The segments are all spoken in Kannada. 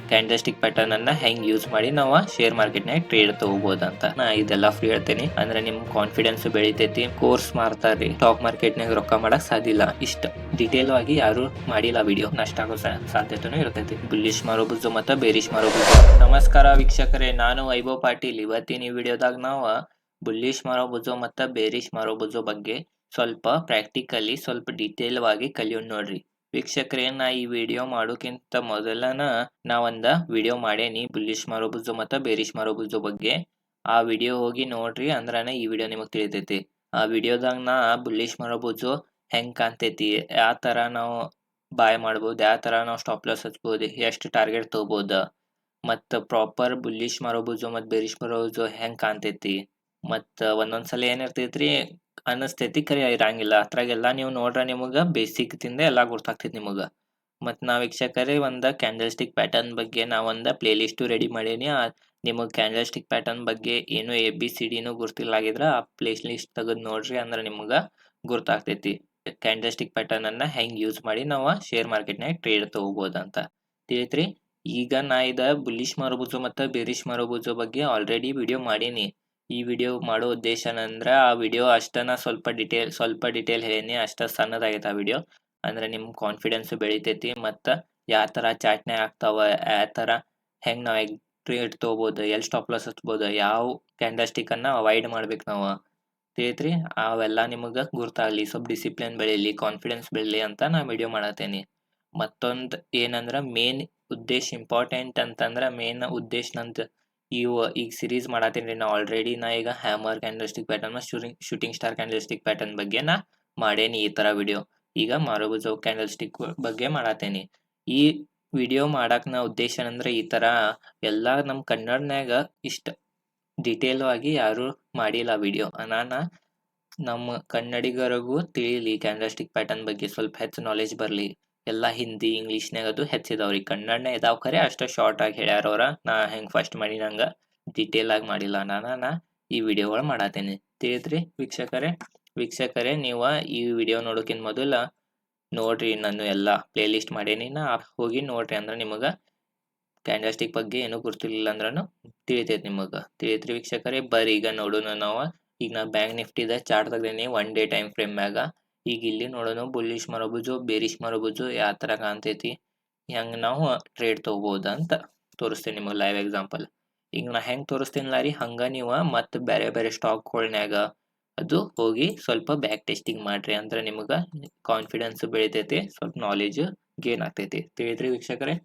ಕ್ಯಾಂಡಲ್ ಸ್ಟಿಕ್ ಪ್ಯಾಟರ್ನ್ ಅನ್ನ ಹೆಂಗ್ ಯೂಸ್ ಮಾಡಿ ನಾವು ಶೇರ್ ಮಾರ್ಕೆಟ್ ನಾಗ ಟ್ರೇಡ್ ತಗೋಬಹುದು ನಾ ಇದೆಲ್ಲ ಫ್ರೀ ಹೇಳ್ತೇನೆ. ಅಂದ್ರೆ ನಿಮ್ ಕಾನ್ಫಿಡೆನ್ಸ್ ಬೆಳಿತೈತಿ. ಕೋರ್ಸ್ ಮಾಡ್ತಾರ್ರಿ, ಸ್ಟಾಕ್ ಮಾರ್ಕೆಟ್ ನಾಗ ರೊಕ್ಕ ಮಾಡಕ್ ಸಾಧ್ಯ ಇಲ್ಲ. ಇಷ್ಟ ಡಿಟೇಲ್ ಆಗಿ ಯಾರು ಮಾಡಿಲ್ಲ ವಿಡಿಯೋ, ನಷ್ಟ ಆಗೋ ಸಾಧ್ಯತೆನೂ ಇರ್ತೈತಿ. ಬುಲ್ಲಿಶ್ ಮಾರೋಬುಜು ಮತ್ತು ಬೇರಿಶ್ ಮಾರೋಬುಜು. ನಮಸ್ಕಾರ ವೀಕ್ಷಕರೇ, ನಾನು ವೈಭವ್ ಪಾಟೀಲ್. ಇವತ್ತಿನ ಈ ವಿಡಿಯೋದಾಗ ನಾವು ಬುಲ್ಲಿಶ್ ಮಾರೋಬುಜು ಮತ್ತು ಬೇರಿಶ್ ಮಾರೋಬುಜು ಬಗ್ಗೆ ಸ್ವಲ್ಪ ಪ್ರಾಕ್ಟಿಕಲಿ ಸ್ವಲ್ಪ ಡಿಟೇಲ್ ಆಗಿ ಕಲಿಯೋಣ ನೋಡ್ರಿ. ವೀಕ್ಷಕರೇ, ನಾ ಈ ವಿಡಿಯೋ ಮಾಡೋಕ್ಕಿಂತ ಮೊದಲನ ನಾ ಒಂದ ವಿಡಿಯೋ ಮಾಡೇನಿ ಬುಲ್ಲಿಶ್ ಮಾರೋಬುಜು ಮತ್ತು ಬೇರಿಶ್ ಮಾರೋಬುಜು ಬಗ್ಗೆ. ಆ ವಿಡಿಯೋ ಹೋಗಿ ನೋಡ್ರಿ, ಅಂದ್ರನ ಈ ವಿಡಿಯೋ ನಿಮಗ್ ತಿಳಿತೈತಿ. ಆ ವಿಡಿಯೋದಾಗ ನಾ ಬುಲ್ಲಿಶ್ ಮಾರೋಬುಜು ಹೆಂಗ್ ಕಾಣ್ತೈತಿ, ಯಾವ ತರ ನಾವು ಬಾಯ್ ಮಾಡ್ಬೋದು, ಯಾವ ತರ ನಾವು ಸ್ಟಾಪ್ ಲಾಸ್ ಹಚ್ಬೋದು, ಎಷ್ಟು ಟಾರ್ಗೆಟ್ ತಗೋಬಹುದು, ಮತ್ತ ಪ್ರಾಪರ್ ಬುಲ್ಲಿಶ್ ಮಾರೋಬುಜು ಮತ್ತು ಬೇರಿಶ್ ಮಾರೋಬುಜು ಹೆಂಗ್ ಕಾಣ್ತೈತಿ, ಮತ್ತ ಒಂದೊಂದ್ಸಲ ಏನಿರ್ತೈತ್ರಿ ಅನಸ್ತೈತಿ ಕರೆ ಇರಂಗಿಲ್ಲ. ಅದ್ರಾಗೆಲ್ಲ ನೀವು ನೋಡ್ರ ನಿಮಗ ಬೇಸಿಕ್ ತಿಂದ ಎಲ್ಲ ಗೊತ್ತಾಗ್ತೈತಿ ನಿಮಗ. ಮತ್ ನಾ ವೀಕ್ಷಕರೇ ಒಂದ ಕ್ಯಾಂಡಲ್ ಸ್ಟಿಕ್ ಪ್ಯಾಟರ್ನ್ ಬಗ್ಗೆ ನಾ ಒಂದ ಪ್ಲೇ ಲಿಸ್ಟ್ ರೆಡಿ ಮಾಡೇನಿ. ನಿಮಗ್ ಕ್ಯಾಂಡಲ್ ಸ್ಟಿಕ್ ಪ್ಯಾಟರ್ನ್ ಬಗ್ಗೆ ಏನು ABCDನೂ ಗುರ್ತಿಲ್ಲಾಗಿದ್ರ ಆ ಪ್ಲೇ ಲಿಸ್ಟ್ ತೆಗೆದು ನೋಡ್ರಿ, ಅಂದ್ರೆ ನಿಮಗ ಗುರ್ತಾಗ್ತೈತಿ ಕ್ಯಾಂಡಲ್ ಸ್ಟಿಕ್ ಪ್ಯಾಟರ್ನ್ ಅನ್ನ ಹೆಂಗ್ ಯೂಸ್ ಮಾಡಿ ನಾವು ಶೇರ್ ಮಾರ್ಕೆಟ್ ನಾಗ ಟ್ರೇಡ್ ತಗೋಬಹುದು ಅಂತ ತಿಳಿತ್ರಿ. ಈಗ ನಾ ಇದ ಬುಲ್ಲಿಶ್ ಮಾರೋಬುಜು ಮತ್ತು ಬೇರಿಶ್ ಮಾರೋಬುಜು ಬಗ್ಗೆ ಆಲ್ರೆಡಿ ವಿಡಿಯೋ ಮಾಡೀನಿ. ಈ ವಿಡಿಯೋ ಮಾಡೋ ಉದ್ದೇಶ ಏನಂದ್ರ ಆ ವಿಡಿಯೋ ಅಷ್ಟನ ಸ್ವಲ್ಪ ಡಿಟೇಲ್ ಹೇಳೀನಿ, ಅಷ್ಟ ಸಣ್ಣದಾಗೈತೆ ಆ ವಿಡಿಯೋ. ಅಂದ್ರೆ ನಿಮ್ ಕಾನ್ಫಿಡೆನ್ಸ್ ಬೆಳಿತೈತಿ. ಮತ್ತ ಯಾವ ತರ ಚಾಟ್ನ್ಯಾಗ ಆಗ್ತಾವ, ಯಾವ ತರ ಹೆಂಗ್ ನಾವ್ ಟ್ರೇಡ್ ತಗೋಬಹುದು, ಎಲ್ಲಿ ಸ್ಟಾಪ್ ಲಾಸ್ ಹಚ್ಬೋದು, ಯಾವ ಕ್ಯಾಂಡಲ್ ಸ್ಟಿಕ್ ಅನ್ನ ಅವಾಯ್ಡ್ ಮಾಡ್ಬೇಕು ನಾವು ತಿಳಿತ್ರಿ. ಅವೆಲ್ಲ ನಿಮಗ ಗುರ್ತಾಗ್ಲಿ, ಸ್ವಲ್ಪ ಡಿಸಿಪ್ಲಿನ್ ಬೆಳಿಲಿ, ಕಾನ್ಫಿಡೆನ್ಸ್ ಬೆಳಿಲಿ ಅಂತ ನಾ ವಿಡಿಯೋ ಮಾಡತ್ತೇನಿ. ಮತ್ತೊಂದ್ ಏನಂದ್ರ ಮೇನ್ ಉದ್ದೇಶ ಇಂಪಾರ್ಟೆಂಟ್ ಅಂತಂದ್ರ ಮೇನ್ ಉದ್ದೇಶ ನಂತ ಈಗ ಸಿರೀಸ್ ಮಾಡತ್ತೇನ್ರಿ ನಾ ಆಲ್ರೆಡಿ. ನಾ ಈಗ hammer candle stick pattern, shooting star candle stick pattern ಬಗ್ಗೆ ನಾ ಮಾಡೇನಿ ಈ ತರ ವಿಡಿಯೋ. ಈಗ ಮಾರೋಬುಜು ಕ್ಯಾಂಡಲ್ ಸ್ಟಿಕ್ ಬಗ್ಗೆ ಮಾಡತ್ತೇನಿ. ಈ ವಿಡಿಯೋ ಮಾಡಕ್ ನಾ ಉದ್ದೇಶ ಏನಂದ್ರ ಈ ತರ ಎಲ್ಲಾ ನಮ್ ಕನ್ನಡನ್ಯಾಗ ಇಷ್ಟ ಡಿಟೇಲ್ ಆಗಿ ಯಾರು ಮಾಡಿಲ್ಲ ವಿಡಿಯೋ. ನಮ್ಮ ಕನ್ನಡಿಗರಿಗೂ ತಿಳಿಲಿ ಕ್ಯಾಂಡಲ್ ಸ್ಟಿಕ್ ಪ್ಯಾಟರ್ನ್ ಬಗ್ಗೆ ಸ್ವಲ್ಪ ಹೆಚ್ಚು ನಾಲೆಜ್ ಬರ್ಲಿ. ಎಲ್ಲಾ ಹಿಂದಿ ಇಂಗ್ಲಿಷ್ನಾಗ ಅದು ಹೆಚ್ಚಿದಾವ್ರಿ, ಕನ್ನಡನೇ ಇದಾವ್ ಖರೆ ಅಷ್ಟ ಶಾರ್ಟ್ ಆಗಿ ಹೇಳ್ಯಾರ ಅವ್ರ. ನಾ ಹೆಂಗ್ ಫಸ್ಟ್ ಮಾಡಿ ನಂಗ ಡಿಟೇಲ್ ಆಗಿ ಮಾಡಿಲ್ಲ, ನಾ ಈ ವಿಡಿಯೋಗಳು ಮಾಡತ್ತೇನೆ ತಿಳಿತ್ರಿ. ವೀಕ್ಷಕರೇ ನೀವ ಈ ವಿಡಿಯೋ ನೋಡೋಕಿನ್ ಮೊದಲ ನೋಡ್ರಿ, ನಾನು ಎಲ್ಲಾ ಪ್ಲೇ ಲಿಸ್ಟ್ ಮಾಡೇನಿ, ನಾ ಹೋಗಿ ನೋಡ್ರಿ. ಅಂದ್ರ ನಿಮಗ ಕ್ಯಾಂಡಲ್ ಸ್ಟಿಕ್ ಬಗ್ಗೆ ಏನೂ ಗುರ್ತಿರ್ಲಿಲ್ಲ ಅಂದ್ರೂ ತಿಳಿತೈತಿ ನಿಮಗ ತಿಳಿತ್ರಿ. ವೀಕ್ಷಕರೇ ಬರ್ರಿ ಈಗ ನೋಡೋಣ ನಾವು. ಈಗ ನಾ ಬ್ಯಾಂಕ್ ನಿಫ್ಟಿದ ಚಾರ್ಟ್ ತೆಗ್ದೇನಿ 1 ಡೇ ಟೈಮ್ ಫ್ರೇಮ್ ಮ್ಯಾಗ. ಈಗ ಇಲ್ಲಿ ನೋಡೋಣ ಬುಲ್ಲಿಶ್ ಮಾರೋಬುಜು ಬೇರಿಶ್ ಮಾರೋಬುಜು ಯಾವ ತರ ಕಾಣ್ತೈತಿ, ಹೆಂಗ್ ನಾವು ಟ್ರೇಡ್ ತಗೋಬಹುದು ಅಂತ ತೋರಿಸ್ತೇನೆ ನಿಮಗೆ ಲೈವ್ ಎಕ್ಸಾಂಪಲ್. ಈಗ ನಾ ಹೆಂಗ್ ತೋರಿಸ್ತೀನಿಲ್ಲ ರೀ, ಹಂಗ ನೀವು ಮತ್ತೆ ಬೇರೆ ಸ್ಟಾಕ್ಗಳ್ನ್ಯಾಗ ಅದು ಹೋಗಿ ಸ್ವಲ್ಪ ಬ್ಯಾಕ್ ಟೆಸ್ಟಿಂಗ್ ಮಾಡ್ರಿ. ಅಂದ್ರೆ ನಿಮಗ ಕಾನ್ಫಿಡೆನ್ಸ್ ಬೆಳಿತೈತಿ, ಸ್ವಲ್ಪ ನಾಲೆಜ್ ಗೇನ್ ಆಗ್ತೈತಿ ತಿಳಿದ್ರಿ ವೀಕ್ಷಕರೇ.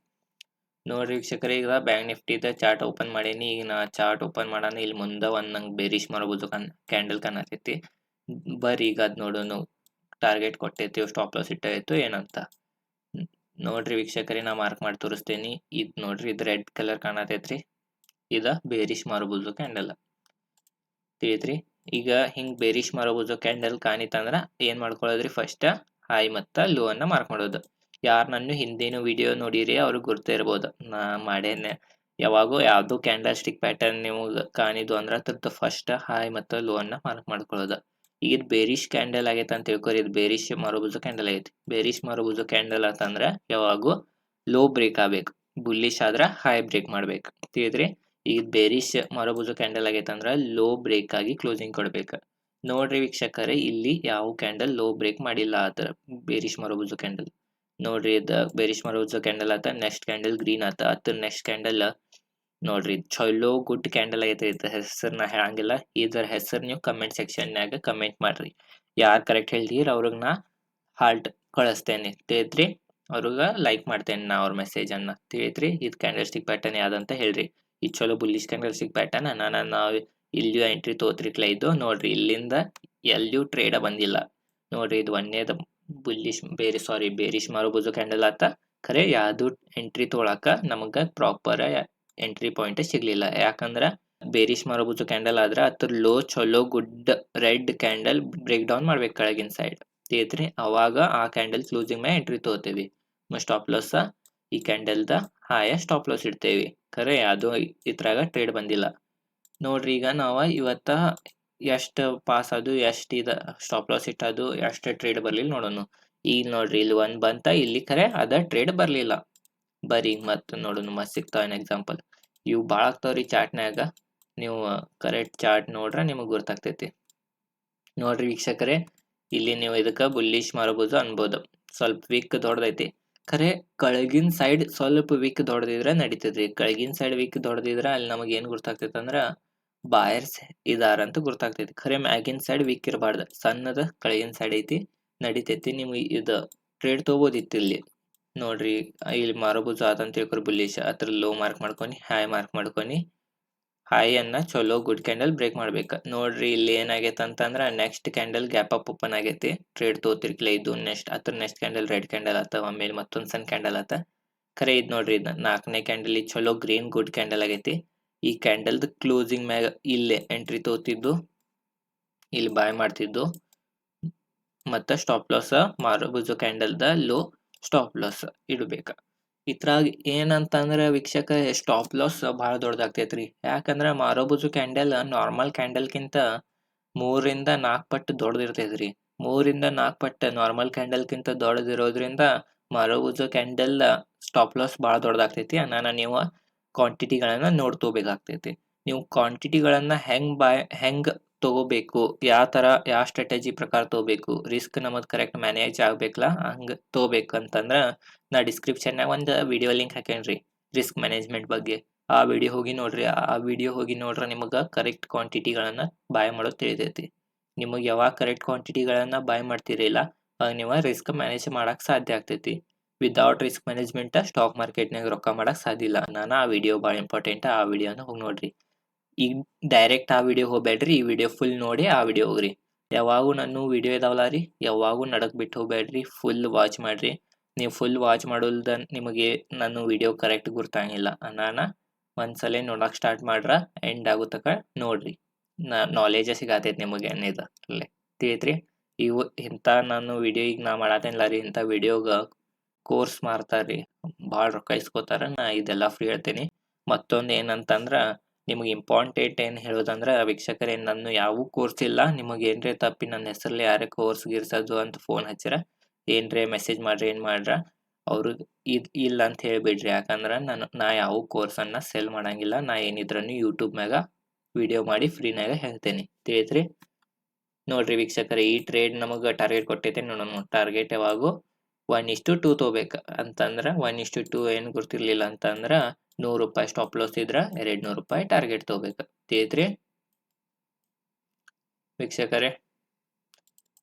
ನೋಡ್ರಿ ವೀಕ್ಷಕರೇ, ಈಗ ಬ್ಯಾಂಕ್ ನಿಫ್ಟಿದ ಚಾರ್ಟ್ ಓಪನ್ ಮಾಡೀನಿ. ಈಗ ನಾ ಚಾರ್ಟ್ ಓಪನ್ ಮಾಡೋಣ. ಇಲ್ಲಿ ಮುಂದೆ ಒಂದ್ ನಂಗೆ ಬೇರಿಶ್ ಮಾರೋಬುಜು ಕ್ಯಾಂಡಲ್ ಕಾಣತೈತಿ. ಬರ್ರಿ ಈಗ ಅದ್ ನೋಡೋಣ, ಟಾರ್ಗೆಟ್ ಕೊಟ್ಟೈತಿ, ಸ್ಟಾಪ್ ಲಾಸ್ ಇಟ್ಟೈತು ಏನಂತ ನೋಡ್ರಿ ವೀಕ್ಷಕರೇ. ನಾ ಮಾರ್ಕ್ ಮಾಡಿ ತೋರಿಸ್ತೇನಿ. ಇದ್ ನೋಡ್ರಿ, ಇದು ರೆಡ್ ಕಲರ್ ಕಾಣತೈತ್ರಿ, ಇದ ಬೇರಿಶ್ ಮಾರೋಬುಜು ಕ್ಯಾಂಡಲ್ ತಿಳಿತ್ರಿ. ಈಗ ಹಿಂಗ್ ಬೇರಿಶ್ ಮಾರೋಬುಜು ಕ್ಯಾಂಡಲ್ ಕಾಣಿತಂದ್ರ ಏನ್ ಮಾಡ್ಕೊಳ್ಳೋದ್ರಿ, ಫಸ್ಟ್ ಹೈ ಮತ್ತ ಲೋ ಅನ್ನ ಮಾರ್ಕ್ ಮಾಡೋದು. ಯಾರು ನನ್ನ ಹಿಂದಿನ ವಿಡಿಯೋ ನೋಡಿರಿ ಅವ್ರಿಗೆ ಗೊತ್ತೇ ಇರ್ಬೋದು, ನಾ ಮಾಡೇನೆ ಯಾವಾಗೋ ಯಾವ್ದು ಕ್ಯಾಂಡಲ್ ಸ್ಟಿಕ್ ಪ್ಯಾಟರ್ನ್ ನಿಮಗೆ ಕಾಣಿದ್ದು ಅಂದ್ರೆ ಅದ್ರದ್ದು ಫಸ್ಟ್ ಹೈ ಮತ್ತು ಲೋ ಅನ್ನ ಮಾರ್ಕ್ ಮಾಡ್ಕೊಳ್ಳೋದು. ಈಗ ಇದು ಬೇರಿಶ್ ಕ್ಯಾಂಡಲ್ ಆಗೈತೆ ಅಂತ ತಿಳ್ಕೊರಿ, ಇದು ಬೇರಿಶ್ ಮಾರೋಬುಜು ಕ್ಯಾಂಡಲ್ ಆಗೈತಿ. ಬೇರಿಶ್ ಮಾರೋಬುಜು ಕ್ಯಾಂಡಲ್ ಅಂತಂದ್ರೆ ಯಾವಾಗೂ ಲೋ ಬ್ರೇಕ್ ಆಗ್ಬೇಕು, ಬುಲ್ಲಿಶ್ ಆದ್ರ ಹೈ ಬ್ರೇಕ್ ಮಾಡ್ಬೇಕು ತಿಳಿದ್ರಿ. ಈಗ ಬೇರಿಶ್ ಮಾರೋಬುಜು ಕ್ಯಾಂಡಲ್ ಆಗೈತೆ ಅಂದ್ರೆ ಲೋ ಬ್ರೇಕ್ ಆಗಿ ಕ್ಲೋಸಿಂಗ್ ಕೊಡ್ಬೇಕು. ನೋಡ್ರಿ ವೀಕ್ಷಕರೇ, ಇಲ್ಲಿ ಯಾವ ಕ್ಯಾಂಡಲ್ ಲೋ ಬ್ರೇಕ್ ಮಾಡಿಲ್ಲ ಆತರ ಬೇರಿಶ್ ಮಾರೋಬುಜು ಕ್ಯಾಂಡಲ್. ನೋಡ್ರಿ, ಇದ ಬೇರಿಶ್ ಮಾರೋಬುಜು ಕ್ಯಾಂಡಲ್ ಆತ, ನೆಕ್ಸ್ಟ್ ಕ್ಯಾಂಡಲ್ ಗ್ರೀನ್ ಆತ, ಅದ್ರ ನೆಕ್ಸ್ಟ್ ಕ್ಯಾಂಡಲ್ ನೋಡ್ರಿ ಚಲೋ ಗುಡ್ ಕ್ಯಾಂಡಲ್ ಆಗೈತೆ. ಇದ್ರ ಹೆಸರು ನಾ ಹೇಳಂಗಿಲ್ಲ, ಇದ್ರ ಹೆಸರು ನೀವು ಕಮೆಂಟ್ ಸೆಕ್ಷನ್ಯಾಗ ಕಮೆಂಟ್ ಮಾಡ್ರಿ. ಯಾರು ಕರೆಕ್ಟ್ ಹೇಳ್ತೀರಿ ಅವ್ರಿಗೆ ನಾ ಹಾರ್ಟ್ ಕಳಿಸ್ತೇನೆ ತಿಳಿತ್ರಿ. ಅವ್ರಿಗೆ ಲೈಕ್ ಮಾಡ್ತೇನೆ ನಾ ಅವ್ರ ಮೆಸೇಜ್ ಅನ್ನ ತಿಳಿತ್ರಿ. ಇದು ಕ್ಯಾಂಡಲ್ ಸ್ಟಿಕ್ ಪ್ಯಾಟರ್ನ್ ಯಾವ್ದಂತ ಹೇಳ್ರಿ. ಇದು ಚಲೋ ಬುಲ್ಲಿಶ್ ಕ್ಯಾಂಡಲ್ ಸ್ಟಿಕ್ ಪ್ಯಾಟರ್ನ್. ನಾವು ಇಲ್ಲಿಯೂ ಎಂಟ್ರಿ ತೋತ್ರಿಕ್ಲ ಇದ್ದು ನೋಡ್ರಿ, ಇಲ್ಲಿಂದ ಎಲ್ಲಿಯೂ ಟ್ರೇಡ ಬಂದಿಲ್ಲ ನೋಡ್ರಿ. ಇದು ಒಂದೇದ ಬೇರಿಶ್ ಮಾರೋಬುಜು ಕ್ಯಾಂಡಲ್ ಆತ ಖರೆ ಯಾವ್ದು ಎಂಟ್ರಿ ತೊಗೊಳಕ ನಮಗ ಪ್ರಾಪರ್ ಎಂಟ್ರಿ ಪಾಯಿಂಟ್ ಸಿಗ್ಲಿಲ್ಲ. ಯಾಕಂದ್ರ ಬೇರಿಶ್ ಮಾರೋಬುಜು ಕ್ಯಾಂಡಲ್ ಆದ್ರ ಅದ್ರ ಲೋ ಚಲೋ good red candle break down ಮಾಡ್ಬೇಕು ಕೆಳಗಿನ ಸೈಡ್ ತಿಳಿತ್ರಿ. ಅವಾಗ ಆ ಕ್ಯಾಂಡಲ್ ಕ್ಲೋಸಿಂಗ್ ಮೇಲೆ ಎಂಟ್ರಿ ತಗೋತೇವಿ. ಸ್ಟಾಪ್ ಲಾಸ್ ಈ ಕ್ಯಾಂಡಲ್ದ ಹಾಯ ಸ್ಟಾಪ್ ಲಾಸ್ ಇಡ್ತೇವಿ. ಖರೆ ಯಾವ್ದು ಇದ್ರಾಗ ಟ್ರೇಡ್ ಬಂದಿಲ್ಲ ನೋಡ್ರಿ. ಈಗ ನಾವ ಇವತ್ತ ಎಷ್ಟು ಪಾಸ್ ಅದು, ಎಷ್ಟು ಇದ ಸ್ಟಾಪ್ ಲಾಸ್ ಇಟ್ಟದು, ಎಷ್ಟು ಟ್ರೇಡ್ ಬರ್ಲಿಲ್ಲ ನೋಡೋಣ. ಈಗ ನೋಡ್ರಿ, ಇಲ್ಲಿ ಒಂದ್ ಬಂತ, ಇಲ್ಲಿ ಖರೆ ಅದ ಟ್ರೇಡ್ ಬರ್ಲಿಲ್ಲ. ಬರ್ರಿ ಮತ್ತೆ ನೋಡೋಣ ಮತ್ತೆ ಸಿಗ್ತಾವ ಎಕ್ಸಾಂಪಲ್. ಇವು ಭಾಳ ಆಗ್ತಾವ್ರಿ ಚಾರ್ಟ್ನ್ಯಾಗ. ನೀವು ಕರೆಕ್ಟ್ ಚಾರ್ಟ್ ನೋಡ್ರೆ ನಿಮಗೆ ಗೊತ್ತಾಗ್ತೈತಿ. ನೋಡ್ರಿ ವೀಕ್ಷಕರೇ, ಇಲ್ಲಿ ನೀವು ಇದಕ್ಕೆ ಬುಲ್ಲಿಶ್ ಮಾರಬಹುದು ಅನ್ಬೋದು. ಸ್ವಲ್ಪ ವೀಕ್ ದೊಡ್ಡದೈತಿ, ಖರೆ ಕೆಳಗಿನ ಸೈಡ್ ಸ್ವಲ್ಪ ವೀಕ್ ದೊಡ್ಡದಿದ್ರೆ ನಡೀತೈತಿ. ಕೆಳಗಿನ ಸೈಡ್ ವೀಕ್ ದೊಡ್ಡದಿದ್ರೆ ಅಲ್ಲಿ ನಮಗೆ ಏನು ಗೊತ್ತಾಗ್ತೈತೆ ಅಂದ್ರೆ ಬಾಯರ್ಸ್ ಇದಾರಂತ ಗೊತ್ತಾಗ್ತೈತಿ. ಖರೆ ಮ್ಯಾಗಿನ ಸೈಡ್ ವೀಕ್ ಇರಬಾರ್ದು, ಸಣ್ಣದ ಕೆಳಗಿನ ಸೈಡ್ ಐತಿ, ನಡೀತೈತಿ. ನೀವು ಇದು ಟ್ರೇಡ್ ತೊಗೋಬೋದಿತ್ತು ಇಲ್ಲಿ. ನೋಡ್ರಿ ಇಲ್ಲಿ ಮಾರಬಹುದು ಆದಂತ ತಿಳ್ಕೊರಿ ಬುಲ್ಲಿಶ್. ಅದ್ರ ಲೋ ಮಾರ್ಕ್ ಮಾಡ್కొని ಹೈ ಮಾರ್ಕ್ ಮಾಡ್కొని ಹೈ ಅನ್ನ ಚಲೋ ಗುಡ್ ಕ್ಯಾಂಡಲ್ ಬ್ರೇಕ್ ಮಾಡ್ಬೇಕು. ನೋಡ್ರಿ ಇಲ್ಲಿ ಏನಾಗೈತೆ ಅಂತಂದ್ರೆ next candle gap up open ಆಗೈತಿ. ಟ್ರೇಡ್ ತೋತಿರ್ಕಿಲ್ಲ ಇದು ನೆಕ್ಸ್ಟ್ ಕ್ಯಾಂಡಲ್ ರೆಡ್ ಕ್ಯಾಂಡಲ್ ಆತ, ಆಮೇಲೆ ಮತ್ತೊಂದು ಸಣ್ಣ ಕ್ಯಾಂಡಲ್ ಆತ. ಖರೆ ಇದು ನೋಡ್ರಿ, ಇದು 4ನೇ ಕ್ಯಾಂಡಲ್ ಈ ಚಲೋ ಗ್ರೀನ್ ಗುಡ್ ಕ್ಯಾಂಡಲ್ ಆಗೈತಿ. ಈ ಕ್ಯಾಂಡಲ್ದ ಕ್ಲೋಸಿಂಗ್ ಮ್ಯಾಗ ಇಲ್ಲೇ ಎಂಟ್ರಿ ತೋತಿದ್ದು, ಇಲ್ಲಿ ಬಾಯ್ ಮಾಡ್ತಿದ್ದು, ಮತ್ತು ಸ್ಟಾಪ್ ಲಾಸ್ ಮಾರಬಹುದು ಕ್ಯಾಂಡಲ್ದ ಲೋ ಸ್ಟಾಪ್ ಲಾಸ್ ಇಡಬೇಕು. ಇದ್ರಾಗ ಏನಂತಂದ್ರೆ ವೀಕ್ಷಕ ಸ್ಟಾಪ್ ಲಾಸ್ ಭಾಳ ದೊಡ್ಡದಾಗ್ತೈತ್ರಿ. ಯಾಕಂದ್ರೆ ಮಾರೋಬುಜು ಕ್ಯಾಂಡಲ್ ನಾರ್ಮಲ್ ಕ್ಯಾಂಡಲ್ಕಿಂತ 3ರಿಂದ 4 ಪಟ್ಟು ದೊಡ್ಡದಿರ್ತೈತ್ರಿ. 3ರಿಂದ 4 ಪಟ್ಟು ನಾರ್ಮಲ್ ಕ್ಯಾಂಡಲ್ಕಿಂತ ದೊಡ್ಡದಿರೋದ್ರಿಂದ ಮಾರೋಬುಜು ಕ್ಯಾಂಡಲ್ ಸ್ಟಾಪ್ ಲಾಸ್ ಭಾಳ ದೊಡ್ಡದಾಗ್ತೈತಿ. ನಾನು ನೀವು ಕ್ವಾಂಟಿಟಿಗಳನ್ನು ನೋಡ್ಕೋಬೇಕಾಗ್ತೈತಿ. ನೀವು ಕ್ವಾಂಟಿಟಿಗಳನ್ನು ಹೆಂಗೆ ತಗೋಬೇಕು, ಯಾವ ಸ್ಟ್ರಾಟಜಿ ಪ್ರಕಾರ ತಗೋಬೇಕು, ರಿಸ್ಕ್ ನಮ್ಮದು ಕರೆಕ್ಟ್ ಮ್ಯಾನೇಜ್ ಆಗ್ಬೇಕಲ್ಲ ಹಂಗೆ ತಗೋಬೇಕಂತಂದ್ರೆ ನಾ ಡಿಸ್ಕ್ರಿಪ್ಷನ್ನಾಗ ಒಂದು ವಿಡಿಯೋ ಲಿಂಕ್ ಹಾಕೇನ್ರಿ ರಿಸ್ಕ್ ಮ್ಯಾನೇಜ್ಮೆಂಟ್ ಬಗ್ಗೆ. ಆ ವಿಡಿಯೋ ಹೋಗಿ ನೋಡ್ರಿ. ಆ ವಿಡಿಯೋ ಹೋಗಿ ನೋಡ್ರೆ ನಿಮಗೆ ಕರೆಕ್ಟ್ ಕ್ವಾಂಟಿಟಿಗಳನ್ನು ಬಾಯ್ ಮಾಡೋದು ತಿಳಿತೈತಿ. ನಿಮಗೆ ಯಾವಾಗ ಕರೆಕ್ಟ್ ಕ್ವಾಂಟಿಟಿಗಳನ್ನು ಬಾಯ್ ಮಾಡ್ತಿರಿಲ್ಲ ಆಗ ನೀವು ರಿಸ್ಕ್ ಮ್ಯಾನೇಜ್ ಮಾಡೋಕೆ ಸಾಧ್ಯ ಆಗ್ತೈತಿ. ವಿದೌಟ್ ರಿಸ್ಕ್ ಮ್ಯಾನೇಜ್ಮೆಂಟ್ ಸ್ಟಾಕ್ ಮಾರ್ಕೆಟ್ನಾಗ ರೊಕ್ಕ ಮಾಡೋಕೆ ಸಾಧ್ಯ ಇಲ್ಲ. ನಾನು ಆ ವಿಡಿಯೋ ಭಾಳ ಇಂಪಾರ್ಟೆಂಟ್, ಆ ವಿಡಿಯೋನ ಹೋಗಿ ನೋಡ್ರಿ. ಈಗ ಡೈರೆಕ್ಟ್ ಆ ವಿಡಿಯೋ ಹೋಗ್ಬೇಡ್ರಿ, ಈ ವಿಡಿಯೋ ಫುಲ್ ನೋಡಿ ಆ ವಿಡಿಯೋ ಹೋಗ್ರಿ. ಯಾವಾಗೂ ನನ್ನ ವಿಡಿಯೋ ಇದಾವಲ್ಲ ರೀ, ಯಾವಾಗೂ ನಡಕ್ ಬಿಟ್ಟು ಹೋಗ್ಬೇಡ್ರಿ, ಫುಲ್ ವಾಚ್ ಮಾಡ್ರಿ. ನೀವು ಫುಲ್ ವಾಚ್ ಮಾಡೋಲ್ದ ನಿಮಗೆ ನನ್ನ ವಿಡಿಯೋ ಕರೆಕ್ಟ್ ಗುರ್ತಾಗಿಲ್ಲ ನಾನು ಒಂದ್ಸಲ ನೋಡಕ್ಕೆ ಸ್ಟಾರ್ಟ್ ಮಾಡ್ರ ಎಂಡ್ ಆಗೋ ತಕ ನೋಡ್ರಿ. ನಾಲೇಜೇ ಸಿಗತೈತಿ ನಿಮಗೆ ಅನ್ನಿದ ಅಲ್ಲೇ ತಿಳಿತ್ರಿ. ಇವು ಇಂಥ ನಾನು ವಿಡಿಯೋ ಈಗ ನಾ ಮಾಡತ್ತೇನಿಲ್ಲ ರೀ, ಇಂಥ ವಿಡಿಯೋಗ ಕೋರ್ಸ್ ಮಾರ್ತಾರ್ರಿ, ಭಾಳ ರೊಕ್ಕ ಇಸ್ಕೋತಾರ. ನಾ ಇದೆಲ್ಲ ಫ್ರೀ ಹೇಳ್ತೀನಿ. ಮತ್ತೊಂದು ಏನಂತಂದ್ರೆ ನಿಮಗೆ ಇಂಪಾರ್ಟೆಂಟ್ ಏನು ಹೇಳೋದಂದ್ರೆ ವೀಕ್ಷಕರೇ, ನನ್ನ ಯಾವ ಕೋರ್ಸ್ ಇಲ್ಲ. ನಿಮಗೆ ಏನ್ರೇ ತಪ್ಪಿ ನನ್ನ ಹೆಸರಲ್ಲಿ ಯಾರೇ ಕೋರ್ಸ್ ಗಿರ್ಸೋದು ಅಂತ ಫೋನ್ ಹಚ್ಚಿರ ಏನ್ರೇ ಮೆಸೇಜ್ ಮಾಡ್ರಿ, ಏನು ಮಾಡ್ರ ಅವರು ಇಲ್ಲ ಅಂತ ಹೇಳಿಬಿಡ್ರಿ. ಯಾಕಂದ್ರೆ ನಾ ಯಾವ ಕೋರ್ಸನ್ನು ಸೆಲ್ ಮಾಡಂಗಿಲ್ಲ. ನಾ ಏನಿದ್ರೂ ಯೂಟ್ಯೂಬ್ ಮ್ಯಾಗ ವಿಡಿಯೋ ಮಾಡಿ ಫ್ರೀನಾಗ ಹೇಳ್ತೇನೆ, ತಿಳಿತ್ರಿ. ನೋಡ್ರಿ ವೀಕ್ಷಕರೇ, ಈ ಟ್ರೇಡ್ ನಮಗೆ ಟಾರ್ಗೆಟ್ ಕೊಟ್ಟೈತೆ ನೋಡೋಣ. ಟಾರ್ಗೆಟ್ ಯಾವಾಗೂ 1:2 ತೊಗೋಬೇಕು ಅಂತಂದ್ರೆ 1:2 ಏನು ಗೊತ್ತಿರಲಿಲ್ಲ ಅಂತಂದ್ರೆ ₹100 ಸ್ಟಾಪ್ ಲಾಸ್ ಇದ್ರೆ ₹200 ಟಾರ್ಗೆಟ್ ತೊಗೋಬೇಕು, ತಿಳಿತ್ರಿ ವೀಕ್ಷಕರೇ.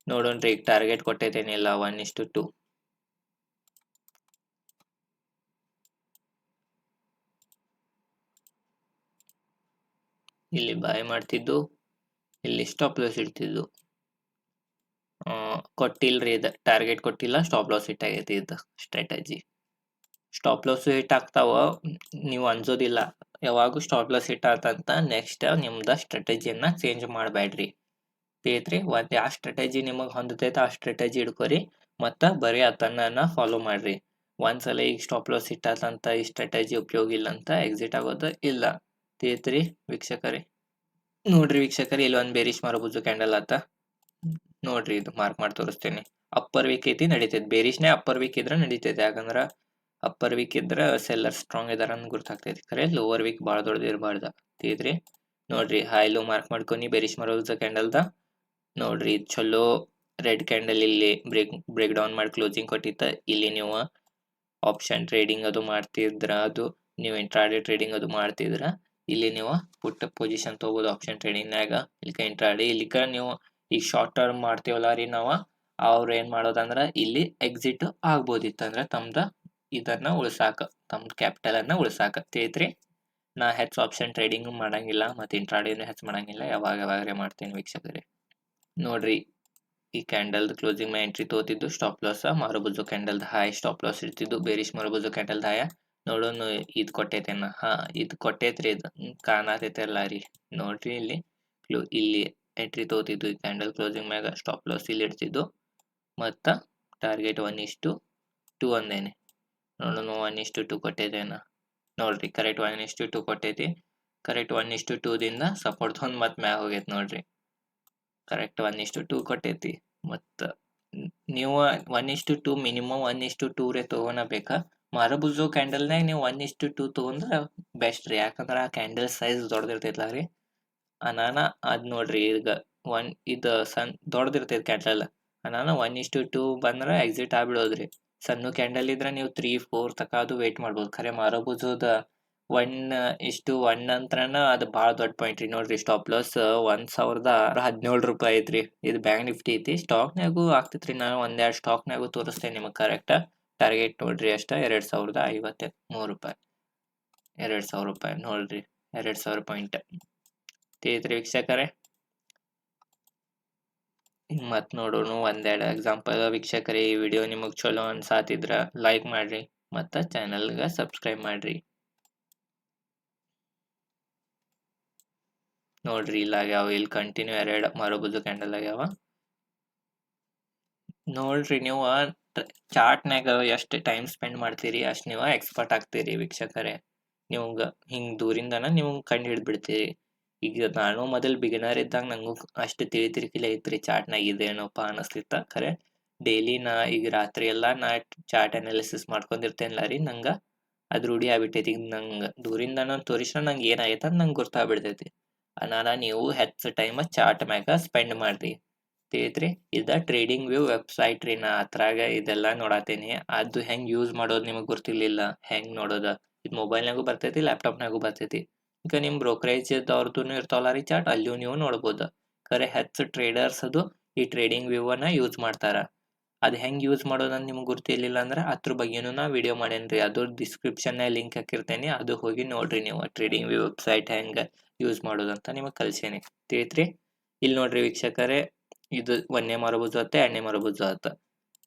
ನೋಡೋಣ್ರಿ ಈಗ ಟಾರ್ಗೆಟ್ ಕೊಟ್ಟೈತೇನಿಲ್ಲ 1:2. ಇಲ್ಲಿ ಬಾಯ್ ಮಾಡ್ತಿದ್ದು, ಇಲ್ಲಿ ಸ್ಟಾಪ್ ಲಾಸ್ ಇಡ್ತಿದ್ದು. ಕೊಟ್ಟಿಲ್ರಿ, ಇದು ಟಾರ್ಗೆಟ್ ಕೊಟ್ಟಿಲ್ಲ, ಸ್ಟಾಪ್ ಲಾಸ್ ಹಿಟ್ ಆಗೈತಿ. ಇದು ಸ್ಟ್ರಾಟಜಿ. ಸ್ಟಾಪ್ ಲಾಸ್ ಹಿಟ್ ಆಗ್ತಾವ, ನೀವು ಅನ್ಸೋದಿಲ್ಲ. ಯಾವಾಗೂ ಸ್ಟಾಪ್ ಲಾಸ್ ಹಿಟ್ ಆತಂತ ನೆಕ್ಸ್ಟ್ ನಿಮ್ದು ಸ್ಟ್ರಾಟಜಿಯನ್ನು ಚೇಂಜ್ ಮಾಡಬೇಡ್ರಿ, ತಿಳಿತ್ರಿ. ಒಂದು ಯಾವ ಸ್ಟ್ರಾಟಜಿ ನಿಮಗೆ ಹೊಂದತೈತೆ ಆ ಸ್ಟ್ರಾಟಜಿ ಹಿಡ್ಕೊರಿ ಮತ್ತು ಬರೀ ಅದನ್ನ ಫಾಲೋ ಮಾಡ್ರಿ. ಒಂದ್ಸಲ ಈಗ ಸ್ಟಾಪ್ ಲಾಸ್ ಹಿಟ್ ಆತಂತ ಈ ಸ್ಟ್ರಾಟಜಿ ಉಪಯೋಗ ಇಲ್ಲ ಅಂತ ಎಕ್ಸಿಟ್ ಆಗೋದು ಇಲ್ಲ, ತಿಳಿತ್ರಿ ವೀಕ್ಷಕರೇ. ನೋಡ್ರಿ ವೀಕ್ಷಕರೇ, ಇಲ್ಲಿ ಒಂದು ಬೇರಿಶ್ ಮಾರಬಹುದು ಕ್ಯಾಂಡಲ್ ಆತ ನೋಡ್ರಿ. ಇದು ಮಾರ್ಕ್ ಮಾಡಿ ತೋರಿಸ್ತೇನೆ. ಅಪ್ಪರ್ ವೀಕ್ ಐತಿ, ನಡೀತೈತಿ. ಬೇರಿಶ್ನೇ ಅಪ್ಪರ್ ವೀಕ್ ಇದ್ರೆ ನಡೀತೈತಿ. ಯಾಕಂದ್ರೆ ಅಪ್ಪರ್ ವೀಕ್ ಇದ್ರೆ ಸೆಲ್ಲರ್ ಸ್ಟ್ರಾಂಗ್ ಇದಾರ ಅಂತ ಗೊತ್ತಾಗ್ತೈತಿ. ಖರೆ ಲೋವರ್ ವೀಕ್ ಭಾಳ ದೊಡ್ಡದು ಇರಬಾರ್ದು, ತಿಳಿದ್ರಿ. ನೋಡ್ರಿ ಹೈ ಲೋ ಮಾರ್ಕ್ ಮಾಡ್ಕೊಂಡು ಬೇರಿಶ್ ಮಾರೋದು ಕ್ಯಾಂಡಲ್ದ. ನೋಡ್ರಿ ಚಲೋ ರೆಡ್ ಕ್ಯಾಂಡಲ್ ಇಲ್ಲಿ ಬ್ರೇಕ್ ಡೌನ್ ಮಾಡಿ ಕ್ಲೋಸಿಂಗ್ ಕೊಟ್ಟಿತ್ತ. ಇಲ್ಲಿ ನೀವು ಆಪ್ಷನ್ ಟ್ರೇಡಿಂಗ್ ಅದು ಮಾಡ್ತಿದ್ರ, ಅದು ನೀವು ಇಂಟ್ರಾಡೇ ಟ್ರೇಡಿಂಗ್ ಅದು ಮಾಡ್ತಿದ್ರ, ಇಲ್ಲಿ ನೀವು ಪುಟ್ ಪೊಸಿಷನ್ ತೊಗೋಬೋದು ಆಪ್ಷನ್ ಟ್ರೇಡಿಂಗ್ನಾಗ. ಇಲ್ಲಿಕ ಇಂಟ್ರಾಡೇ, ಇಲ್ಲಿಕ ನೀವು ಈಗ ಶಾರ್ಟ್ ಟರ್ಮ್ ಮಾಡ್ತೀವಲ್ಲ ರೀ ನಾವು, ಅವ್ರು ಏನು ಮಾಡೋದಂದ್ರೆ ಇಲ್ಲಿ ಎಕ್ಸಿಟ್ ಆಗ್ಬೋದಿತ್ತು. ಅಂದ್ರೆ ತಮ್ದು ಇದನ್ನ ಉಳ್ಸಾಕ, ತಮ್ಮ ಕ್ಯಾಪಿಟಲನ್ನು ಉಳ್ಸಾಕ, ತಿಳಿತ್ರಿ. ನಾ ಹೆಚ್ಚು ಆಪ್ಷನ್ ಟ್ರೇಡಿಂಗ್ ಮಾಡಂಗಿಲ್ಲ ಮತ್ತು ಇಂಟ್ರಾಡೇನು ಹೆಚ್ಚು ಮಾಡಂಗಿಲ್ಲ, ಯಾವಾಗರೇ ಮಾಡ್ತೀನಿ ವೀಕ್ಷಕರೇ. ನೋಡ್ರಿ ಈ ಕ್ಯಾಂಡಲ್ದು ಕ್ಲೋಸಿಂಗ್ ಮೇಲೆ ಎಂಟ್ರಿ ತೋತಿದ್ದು, ಸ್ಟಾಪ್ ಲಾಸ್ ಮಾರಬಹುದು ಕ್ಯಾಂಡಲ್ದ ಹೈ ಸ್ಟಾಪ್ ಲಾಸ್ ಇರ್ತಿದ್ದು, ಬೇರಿಶ್ ಮಾರಬಹುದು ಕ್ಯಾಂಡಲ್ದ ಹೈ. ನೋಡೋಣ ಇದು ಕೊಟ್ಟೈತೇನ. ಇದು ಕೊಟ್ಟೈತ್ರಿ, ಇದು ಕಾಣತೈತಲ್ಲ ರೀ. ನೋಡ್ರಿ ಇಲ್ಲಿ ಎಂಟ್ರಿ ತೋತಿದ್ದು ಈ ಕ್ಯಾಂಡಲ್ ಕ್ಲೋಸಿಂಗ್ ಮ್ಯಾಗ, ಸ್ಟಾಪ್ ಲಾಸ್ ಇಲ್ಲಿ ಇಡ್ತಿದ್ದು ಮತ್ತು ಟಾರ್ಗೆಟ್ 1:2 ಅಂದೇನೆ. ನೋಡೋಣ 1:2 ಕೊಟ್ಟೈತೇನ. ನೋಡ್ರಿ ಕರೆಕ್ಟ್ 1:2 ಕೊಟ್ಟೈತಿ. ಕರೆಕ್ಟ್ 1:2 ದಿಂದ ಸಪೋರ್ಟ್ ತೊಗೊಂಡು ಮತ್ತೆ ಮ್ಯಾಗ ಹೋಗೈತೆ ನೋಡ್ರಿ. ಕರೆಕ್ಟ್ 1:2 ಕೊಟ್ಟೈತಿ. ಮತ್ತು ನೀವು 1:2 ಮಿನಿಮಮ್ 1:2 ತೊಗೊಳಬೇಕಾ. ಮಾರಬುಜು ಕ್ಯಾಂಡಲ್ನಾಗ ನೀವು 1:2 ತೊಗೊಂಡ್ರೆ ಬೆಸ್ಟ್ ರೀ. ಯಾಕಂದ್ರೆ ಆ ಕ್ಯಾಂಡಲ್ ಸೈಜ್ ದೊಡ್ಡದಿರ್ತೈತಲ್ಲ ರೀ. ಅನಾನ ಅದ್ ನೋಡ್ರಿ ಈಗ ಇದು ದೊಡ್ಡದಿರ್ತೈತಿ ಕ್ಯಾಂಡಲ್. ಅನಾನ 1:2 ಬಂದ್ರೆ ಎಕ್ಸಿಟ್ ಆಗ್ಬಿಡೋದ್ರಿ. ಸಣ್ಣ ಕ್ಯಾಂಡಲ್ ಇದ್ರೆ ನೀವು 3-4 ತಕ ಅದು ವೇಟ್ ಮಾಡ್ಬೋದು. ಖರೆ ಮಾರಬುಜುದ 1:1 ಅಂತ್ರನ ಅದು ಭಾಳ ದೊಡ್ಡ ಪಾಯಿಂಟ್ ರೀ. ನೋಡ್ರಿ ಸ್ಟಾಪ್ ಲಾಸ್ 1,017 ರೂಪಾಯಿ ಐತ್ರಿ. ಇದು ಬ್ಯಾಂಕ್ ನಿಫ್ಟಿ ಐತಿ. ಸ್ಟಾಕ್ನಾಗೂ ಆಗ್ತೈತ್ರಿ. ನಾನು ಒಂದೆರಡು ಸ್ಟಾಕ್ನಾಗೂ ತೋರಿಸ್ತೇನೆ ನಿಮಗೆ ಕರೆಕ್ಟ್. ಟಾರ್ಗೆಟ್ ನೋಡ್ರಿ ಅಷ್ಟ 2,053 ರೂಪಾಯಿ. 2,000 ರೂಪಾಯಿ ನೋಡ್ರಿ, 2,000 ಪಾಯಿಂಟ್ ತಿಳಿತ್ರಿ ವೀಕ್ಷಕರೇ. ಮತ್ ನೋಡೋಣ ಒಂದೆರಡು ಎಕ್ಸಾಂಪಲ್ ವೀಕ್ಷಕರೇ. ಈ ವಿಡಿಯೋ ನಿಮಗ್ ಚಲೋ ಅನ್ಸಾತಿದ್ರ ಲೈಕ್ ಮಾಡ್ರಿ ಮತ್ತ ಚಾನಲ್ಗೆ ಸಬ್ಸ್ಕ್ರೈಬ್ ಮಾಡ್ರಿ. ನೋಡ್ರಿ ಇಲ್ಲಾಗ್ಯಾವ, ಇಲ್ಲಿ ಕಂಟಿನ್ಯೂ 2 ಮಾರಬುಜು ಕ್ಯಾಂಡಲ್ ಆಗ್ಯಾವ. ನೋಡ್ರಿ ನೀವು ಚಾರ್ಟ್ನಾಗ ಎಷ್ಟು ಟೈಮ್ ಸ್ಪೆಂಡ್ ಮಾಡ್ತೀರಿ ಅಷ್ಟು ನೀವು ಎಕ್ಸ್ಪರ್ಟ್ ಆಗ್ತೀರಿ ವೀಕ್ಷಕರೇ. ನಿಮ್ಗ ಹಿಂಗ್ ದೂರಿಂದನ ನೀವು ಕಂಡು ಹಿಡ್ಬಿಡ್ತೀರಿ. ಈಗ ನಾನು ಮೊದಲ್ ಬಿಗಿನರ್ ಇದ್ದಾಗ ನಂಗೂ ಅಷ್ಟು ತಿಳಿತಿರ್ಕಿಲ್ಲ ಐತ್ರಿ ಚಾರ್ಟ್ನಾಗ ಇದೇನಪ್ಪ ಅನಿಸ್ತಿತ್ತ. ಖರೆ ಡೈಲಿ ನಾ ಈಗ ರಾತ್ರಿ ಎಲ್ಲಾ ನಾ ಚಾರ್ಟ್ ಅನಾಲಿಸಿಸ್ ಮಾಡ್ಕೊಂಡಿರ್ತೇನಲ್ಲ ರೀ, ನಂಗ ಅದ್ ರೂಢಿ ಆಗ್ಬಿಟ್ಟೈತಿ. ಈಗ ನಂಗೆ ದೂರಿಂದನ ತೋರಿಸ್ರ ನಂಗೆ ಏನಾಗೈತೆ ಅಂತ ನಂಗೆ ಗೊತ್ತಾಗ್ಬಿಡ್ತೈತಿ. ಅನಾನ ನೀವು ಹೆಚ್ಚು ಟೈಮ್ ಚಾರ್ಟ್ ಮ್ಯಾಗ ಸ್ಪೆಂಡ್ ಮಾಡ್ರಿ ತಿಳಿತ್ರಿ. ಇದ ಟ್ರೇಡಿಂಗ್ ವ್ಯೂ ವೆಬ್ಸೈಟ್ ರೀ. ನಾ ಅದ್ರಾಗ ಇದೆಲ್ಲ ನೋಡಾತೇನಿ. ಅದು ಹೆಂಗ್ ಯೂಸ್ ಮಾಡೋದು ನಿಮಗೆ ಗೊತ್ತಿರ್ಲಿಲ್ಲ. ಹೆಂಗ್ ನೋಡೋದ ಇದು ಮೊಬೈಲ್ನಾಗೂ ಬರ್ತೈತಿ, ಲ್ಯಾಪ್ಟಾಪ್ನಾಗೂ ಬರ್ತೈತಿ. ಈಗ ನಿಮ್ ಬ್ರೋಕರೇಜ್ ಅವ್ರದ್ದು ಇರ್ತಾವಲ್ಲ ರೀ ಚಾರ್ಟ್, ಅಲ್ಲಿಯೂ ನೀವು ನೋಡ್ಬೋದು. ಖರೆ ಹೆಚ್ಚು ಟ್ರೇಡರ್ಸ್ ಅದು ಈ ಟ್ರೇಡಿಂಗ್ ವ್ಯೂ ಅನ್ನ ಯೂಸ್ ಮಾಡ್ತಾರ. ಅದು ಹೆಂಗ್ ಯೂಸ್ ಮಾಡೋದಂತ ನಿಮ್ಗೆ ಗೊತ್ತಿರ್ಲಿಲ್ಲ ಅಂದ್ರೆ ಅದ್ರ ಬಗ್ಗೆನೂ ನಾ ವಿಡಿಯೋ ಮಾಡೇನ್ರಿ. ಅದು ಡಿಸ್ಕ್ರಿಪ್ಷನ್ ಲಿಂಕ್ ಹಾಕಿರ್ತೇನೆ, ಅದು ಹೋಗಿ ನೋಡ್ರಿ ನೀವು. ಟ್ರೇಡಿಂಗ್ ವ್ಯೂ ವೆಬ್ಸೈಟ್ ಹೆಂಗ್ ಯೂಸ್ ಮಾಡೋದಂತ ನಿಮಗೆ ಕಲ್ಸೇನಿ ತಿಳಿತ್ರಿ. ಇಲ್ಲಿ ನೋಡ್ರಿ ವೀಕ್ಷಕರೇ, ಇದು 1ನೇ ಮಾರಬುಜು ಆತ, 2ನೇ ಮಾರಬುಜು ಆತ.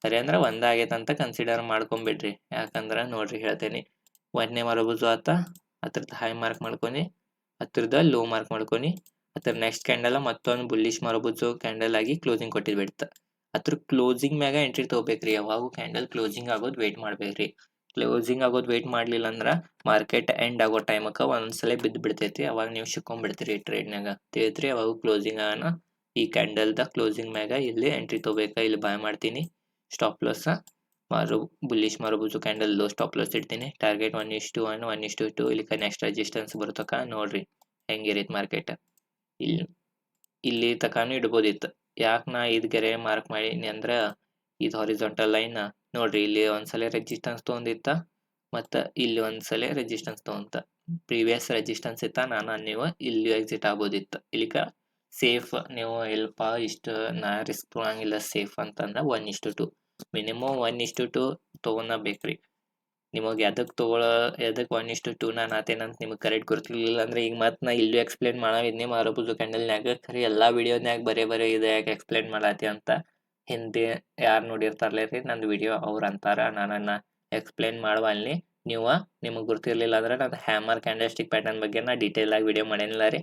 ಸರಿ ಅಂದ್ರೆ ಒಂದಾಗೈತೆ ಅಂತ ಕನ್ಸಿಡರ್ ಮಾಡ್ಕೊಂಬಿಡ್ರಿ. ಯಾಕಂದ್ರೆ ನೋಡ್ರಿ ಹೇಳ್ತೇನೆ, 1ನೇ ಮಾರಬುಜು ಆತ, ಅದ್ರದ್ದು ಹೈ ಮಾರ್ಕ್ ಮಾಡ್ಕೊನಿ, ಹತ್ರದ ಲೋ ಮಾರ್ಕ್ ಮಾಡ್ಕೊನಿ, ಅದ್ರ ನೆಕ್ಸ್ಟ್ ಕ್ಯಾಂಡಲ್ ಮತ್ತೊಂದು ಬುಲ್ಲಿಶ್ ಮಾರಬುಜು ಕ್ಯಾಂಡಲ್ ಆಗಿ ಕ್ಲೋಸಿಂಗ್ ಕೊಟ್ಟಿಬಿಡ್ತ. ಅದ್ರ ಕ್ಲೋಸಿಂಗ್ ಮ್ಯಾಗ ಎಂಟ್ರಿ ತಗೋಬೇಕ್ರಿ. ಯಾವಾಗೂ ಕ್ಯಾಂಡಲ್ ಕ್ಲೋಸಿಂಗ್ ಆಗೋದು ವೇಟ್ ಮಾಡ್ಬೇಕ್ರಿ. ಕ್ಲೋಸಿಂಗ್ ಆಗೋದು ವೇಟ್ ಮಾಡ್ಲಿಲ್ಲ ಅಂದ್ರ ಮಾರ್ಕೆಟ್ ಎಂಡ್ ಆಗೋ ಟೈಮಕ್ಕ ಒಂದ್ಸಲ ಬಿದ್ದು ಬಿಡ್ತೈತಿ. ಅವಾಗ ನೀವು ಸಿಕ್ಕೊಂಡ್ಬಿಡ್ತೀರಿ ಟ್ರೇಡ್ನಾಗ ತಿಳಿತ್ರಿ. ಅವಾಗ ಕ್ಲೋಸಿಂಗ್ ಆಗೋಣ ಈ ಕ್ಯಾಂಡಲ್ದ ಕ್ಲೋಸಿಂಗ್ ಮ್ಯಾಗ ಇಲ್ಲಿ ಎಂಟ್ರಿ ತಗೋಬೇಕಾ, ಇಲ್ಲಿ ಬಾಯ್ ಮಾಡ್ತೀನಿ. Stop loss bullish marubozu candle low stop loss ಇಡ್ತೀನಿ. ಟಾರ್ಗೆಟ್ 1:1 1:2 ಇಲ್ಲಿ ನೆಕ್ಸ್ಟ್ ರೆಸಿಸ್ಟೆನ್ಸ್ ಬರ್ತಕ ನೋಡ್ರಿ ಹೆಂಗಿರೈತಿ ಮಾರ್ಕೆಟ್. ಇಲ್ಲಿ ತಕಾನು ಇಡ್ಬೋದಿತ್ತು. ಯಾಕೆ ನಾ ಇದು ಗೆರೆ ಮಾರ್ಕ್ ಮಾಡೀನಿ ಅಂದ್ರೆ, ಇದು ಹಾರಿಜಾಂಟಲ್ ಲೈನ್ ನೋಡ್ರಿ, ಇಲ್ಲಿ ಒಂದ್ಸಲ ರೆಸಿಸ್ಟೆನ್ಸ್ ತೊಗೊಂಡಿತ್ತ, ಮತ್ತು ಇಲ್ಲಿ ಒಂದ್ಸಲ ರೆಸಿಸ್ಟೆನ್ಸ್ ತೊಗೊಂತ. ಪ್ರೀವಿಯಸ್ ರೆಸಿಸ್ಟೆನ್ಸ್ ಇತ್ತ, ನೀವು ಇಲ್ಲಿ ಎಕ್ಸಿಟ್ ಆಗ್ಬೋದಿತ್ತು. ಇಲ್ಲಿಕ ಸೇಫ್ ನೀವು ಇಲ್ಪ ಇಷ್ಟು ನಾ ರಿಸ್ಕ್ ತೊಗೊಳಂಗಿಲ್ಲ ಸೇಫ್ ಅಂತಂದ್ರೆ 1:2 ಮಿನಿಮಮ್ 1:2 ತೊಗೊಳಬೇಕ್ರಿ. ನಿಮಗೆ ಎದಕ್ಕೆ 1:2 ನಾನು ಆತೇನಂತ ನಿಮಗೆ ಕರೆಕ್ಟ್ ಗೊತ್ತಿರ್ಲಿಲ್ಲ ಅಂದ್ರೆ, ಈಗ ಮತ್ತೆ ನಾ ಇಲ್ಲೂ ಎಕ್ಸ್ಪ್ಲೇನ್ ಮಾಡಾವಿದ್ನಿ ಮಾರಬುಜು ಕ್ಯಾಂಡಲ್ನಾಗ. ಖರೆ ಎಲ್ಲ ವಿಡಿಯೋನ್ಯಾಗ ಬರೇ ಇದೆ ಯಾಕೆ ಎಕ್ಸ್ಪ್ಲೇನ್ ಮಾಡಾತಿ ಅಂತ ಹಿಂದೆ ಯಾರು ನೋಡಿರ್ತಾರಲ್ಲ ರೀ ನಂದು ವಿಡಿಯೋ, ಅವ್ರು ಅಂತಾರ ನಾನು ಎಕ್ಸ್ಪ್ಲೇನ್ ಮಾಡವಲ್ಲಿ. ನಿಮಗೆ ಗೊತ್ತಿರ್ಲಿಲ್ಲ ಅಂದ್ರೆ ನಾನು ಹ್ಯಾಮರ್ ಕ್ಯಾಂಡಲ್ ಸ್ಟಿಕ್ ಪ್ಯಾಟರ್ನ್ ಬಗ್ಗೆ ನಾ ಡೀಟೇಲ್ ಆಗಿ ವಿಡಿಯೋ ಮಾಡೇನಿಲ್ಲ ರೀ.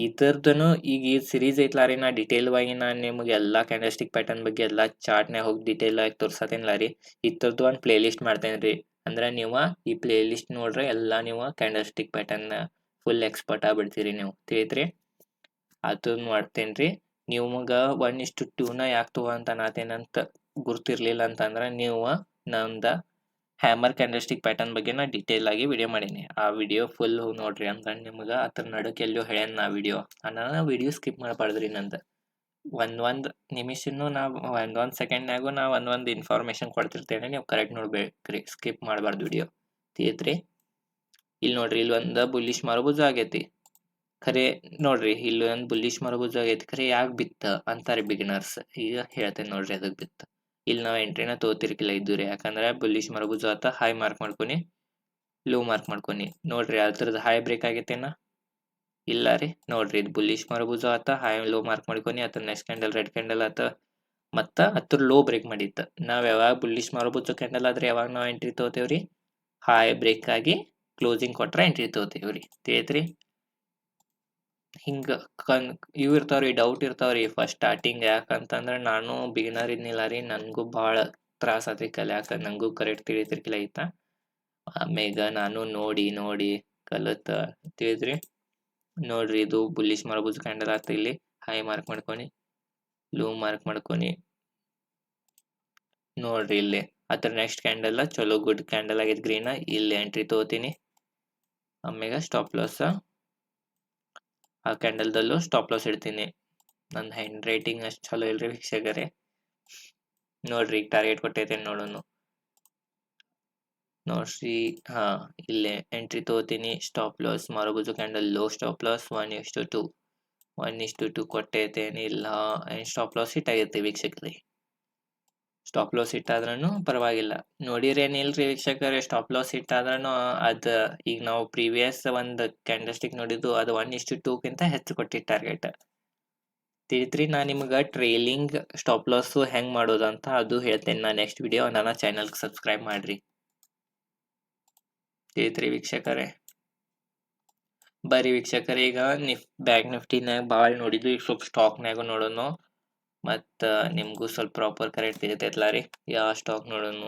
ಇದ್ರದನು ಈಗ ಈ ಸಿರೀಸ್ ಐತ್ಲಾ ರೀ, ನಾ ಡಿಟೇಲ್ ಆಗಿ ನಾನು ನಿಮಗೆ ಎಲ್ಲ ಕ್ಯಾಂಡಲ್ ಸ್ಟಿಕ್ ಪ್ಯಾಟರ್ನ್ ಬಗ್ಗೆ ಎಲ್ಲ ಚಾರ್ಟ್ನಾಗ ಹೋಗಿ ಡೀಟೇಲ್ ಆಗಿ ತೋರ್ಸತ್ತೇನಿಲ್ಲ ರೀ. ಇದ್ರದ್ದು ಒಂದು ಪ್ಲೇ ಲಿಸ್ಟ್ ಮಾಡ್ತೇನೆ ರೀ. ಅಂದ್ರೆ ನೀವು ಈ ಪ್ಲೇ ಲಿಸ್ಟ್ ನೋಡ್ರೆ ಎಲ್ಲ ನೀವು candlestick pattern full expert ಆಗ್ಬಿಡ್ತೀರಿ ನೀವು ತಿಳಿತ್ರಿ. ಅದನ್ನ ಮಾಡ್ತೇನೆ ರೀ. ನಿಮ್ಗೆ 1:2ನ ಯಾಕೆ ತಗೋಂತ ನಾತೇನಂತ ಗುರ್ತಿರ್ಲಿಲ್ಲ ಅಂತಂದ್ರೆ, ನೀವು ನಂದ ಹ್ಯಾಮರ್ ಕ್ಯಾಂಡಲ್ ಸ್ಟಿಕ್ ಪ್ಯಾಟರ್ನ್ ಬಗ್ಗೆ ನಾ ಡೀಟೇಲ್ ಆಗಿ ವಿಡಿಯೋ ಮಾಡೀನಿ. ಆ ವಿಡಿಯೋ ಫುಲ್ ನೋಡ್ರಿ. ಅಂದ್ರೆ ನಿಮ್ಗೆ ಅದ್ರ ನಡುಕ್ ಎಲ್ಲೋ ಹೇಳ್ಯಾನ ನಾ ವಿಡಿಯೋ. ನಾನು ವಿಡಿಯೋ ಸ್ಕಿಪ್ ಮಾಡಬಾರ್ದ್ರಿ. ನಂದು ಒಂದೊಂದು ನಿಮಿಷನೂ ಒಂದೊಂದು ಸೆಕೆಂಡ್ನಾಗೂ ನಾ ಒಂದೊಂದು ಇನ್ಫಾರ್ಮೇಶನ್ ಕೊಡ್ತಿರ್ತೇನೆ, ನೀವು ಕರೆಕ್ಟ್ ನೋಡ್ಬೇಕ್ರಿ. ಸ್ಕಿಪ್ ಮಾಡಬಾರ್ದು ವಿಡಿಯೋ ತಿಳಿತ್ರಿ. ಇಲ್ಲಿ ನೋಡ್ರಿ, ಇಲ್ಲಿ ಒಂದು ಬುಲ್ಲಿಶ್ ಮಾರಬುಜು ಆಗೈತಿ. ಖರೆ ನೋಡ್ರಿ, ಇಲ್ಲಿ ಒಂದು ಬುಲ್ಲಿಶ್ ಮಾರಬುಜು ಆಗೈತಿ. ಖರೆ ಯಾಕೆ ಬಿತ್ತ ಅಂತಾರೆ ಬಿಗಿನರ್ಸ್. ಈಗ ಹೇಳ್ತೇನೆ ನೋಡ್ರಿ ಅದಕ್ಕೆ ಬಿತ್ತ. ಇಲ್ಲಿ ನಾವು ಎಂಟ್ರಿನ ತಗೋತಿರ್ಕಿಲ್ಲ ಇದ್ದು ರೀ. ಯಾಕಂದ್ರೆ ಬುಲ್ಲಿಶ್ ಮಾರಬುಜು ಆತ, ಹೈ ಮಾರ್ಕ್ ಮಾಡ್ಕೊನಿ, ಲೋ ಮಾರ್ಕ್ ಮಾಡ್ಕೊನಿ. ನೋಡ್ರಿ ಅದ್ರದ್ದು ಹೈ ಬ್ರೇಕ್ ಆಗೈತೇನ ಇಲ್ಲ ರೀ. ನೋಡ್ರಿ ಇದು ಬುಲ್ಲಿಶ್ ಮಾರಬುಜು ಆತ, ಹೈ ಲೋ ಮಾರ್ಕ್ ಮಾಡ್ಕೊನಿ, ಅದ್ರ ನೆಕ್ಸ್ಟ್ ಕ್ಯಾಂಡಲ್ ರೆಡ್ ಕ್ಯಾಂಡಲ್ ಆತ, ಮತ್ತು ಅದ್ರ ಲೋ ಬ್ರೇಕ್ ಮಾಡಿತ್ತು. ನಾವು ಯಾವಾಗ ಬುಲ್ಲಿಶ್ ಮಾರಬುಜು ಕ್ಯಾಂಡಲ್ ಆದ್ರೆ ಯಾವಾಗ ನಾವು ಎಂಟ್ರಿ ತಗೋತೇವ್ರಿ, ಹೈ ಬ್ರೇಕ್ ಆಗಿ ಕ್ಲೋಸಿಂಗ್ ಕೊಟ್ರೆ ಎಂಟ್ರಿ ತಗೋತೇವ್ರಿ ತಿಳಿತ್ರಿ. ಹಿಂಗೆ ಇವು ಇರ್ತಾವ್ರಿ, ಡೌಟ್ ಇರ್ತಾವ್ರಿ ಫಸ್ಟ್ ಸ್ಟಾರ್ಟಿಂಗ್. ಯಾಕಂತಂದ್ರೆ ನಾನು ಬಿಗಿನರ್ ಇದ್ನಿಲ್ಲ ರೀ, ನನಗೂ ಭಾಳ ತ್ರಾಸ ಆತ್ರಿ ಕಲ್ಯಾಕ. ನನಗೂ ಕರೆಕ್ಟ್ ತಿಳಿತಿರ್ಕಿಲ್ಲ ಐತ. ಆಮೇಗ ನಾನು ನೋಡಿ ಕಲತ ತಿಳಿದ್ರಿ. ನೋಡ್ರಿ ಇದು ಬುಲ್ಲಿಶ್ ಮಾರಬುಜು ಕ್ಯಾಂಡಲ್ ಆತ. ಇಲ್ಲಿ ಹೈ ಮಾರ್ಕ್ ಮಾಡ್ಕೊನಿ, ಲೋ ಮಾರ್ಕ್ ಮಾಡ್ಕೊನಿ. ನೋಡ್ರಿ ಇಲ್ಲಿ ಅದ್ರ ನೆಕ್ಸ್ಟ್ ಕ್ಯಾಂಡಲ್ ಚಲೋ ಗುಡ್ ಕ್ಯಾಂಡಲ್ ಆಗೈತೆ ಗ್ರೀನ್, ಇಲ್ಲಿ ಎಂಟ್ರಿ ತಗೋತೀನಿ. ಆಮ್ಯಾಗ ಸ್ಟಾಪ್ ಲಾಸ್ ಆ ಕ್ಯಾಂಡಲ್ದಲ್ಲೂ ಸ್ಟಾಪ್ ಲಾಸ್ ಇಡ್ತೀನಿ. ನನ್ನ ಹ್ಯಾಂಡ್ ರೈಟಿಂಗ್ ಅಷ್ಟು ಚಲೋ ಇಲ್ರಿ ವೀಕ್ಷಕರೇ. ನೋಡ್ರಿ ಟಾರ್ಗೆಟ್ ಕೊಟ್ಟೈತೆ ನೋಡೋಣ. ನೋಡ್ರಿ ಹಾ, ಇಲ್ಲೇ ಎಂಟ್ರಿ ತಗೋತೀನಿ. ಸ್ಟಾಪ್ ಲಾಸ್ ಮಾರಬಹುದು ಕ್ಯಾಂಡಲ್ ಲೋ ಸ್ಟಾಪ್ ಲಾಸ್ 1:2 1:2 ಕೊಟ್ಟೈತೇನೆ ಇಲ್ಲ. ಸ್ಟಾಪ್ ಲಾಸ್ ಹಿಟ್ ಆಗೈತೆ ವೀಕ್ಷಕರೇ. ಸ್ಟಾಪ್ ಲಾಸ್ ಹಿಟ್ ಆದ್ರೂ ಪರವಾಗಿಲ್ಲ. ನೋಡಿರೇನಿಲ್ರಿ ವೀಕ್ಷಕರೇ, ಸ್ಟಾಪ್ ಲಾಸ್ ಹಿಟ್ ಆದ್ರೂ ಅದ ಈಗ ನಾವು ಪ್ರೀವಿಯಸ್ ಒಂದು ಕ್ಯಾಂಡಲ್ ಸ್ಟಿಕ್ ನೋಡಿದ್ದು ಅದು 1:2 ಹೆಚ್ಚು ಕೊಟ್ಟಿದ್ದು ಟಾರ್ಗೆಟ್ ತಿಳಿತ್ರಿ. ನಾ ನಿಮ್ಗೆ ಟ್ರೇಲಿಂಗ್ ಸ್ಟಾಪ್ ಲಾಸ್ ಹೆಂಗ್ ಮಾಡೋದಂತ ಅದು ಹೇಳ್ತೇನೆ ನಾ ನೆಕ್ಸ್ಟ್ ವಿಡಿಯೋ. ನನ್ನ ಚಾನಲ್ಗೆ ಸಬ್ಸ್ಕ್ರೈಬ್ ಮಾಡ್ರಿ ತಿಳಿತ್ರಿ ವೀಕ್ಷಕರೇ. ಬರ್ರಿ ವೀಕ್ಷಕರೇ, ಈಗ ಬ್ಯಾಂಕ್ ನಿಫ್ಟಿನಾಗ ಭಾಳ ನೋಡಿದ್ವಿ, ಈಗ ಸ್ವಲ್ಪ ಸ್ಟಾಕ್ನಾಗ ನೋಡೋಣ. ಮತ್ತು ನಿಮಗೂ ಸ್ವಲ್ಪ ಪ್ರಾಪರ್ ಕರೆಕ್ಟ್ ಸಿಗತೈತಲ್ಲ ರೀ. ಯಾವ ಸ್ಟಾಕ್ ನೋಡೋಣ?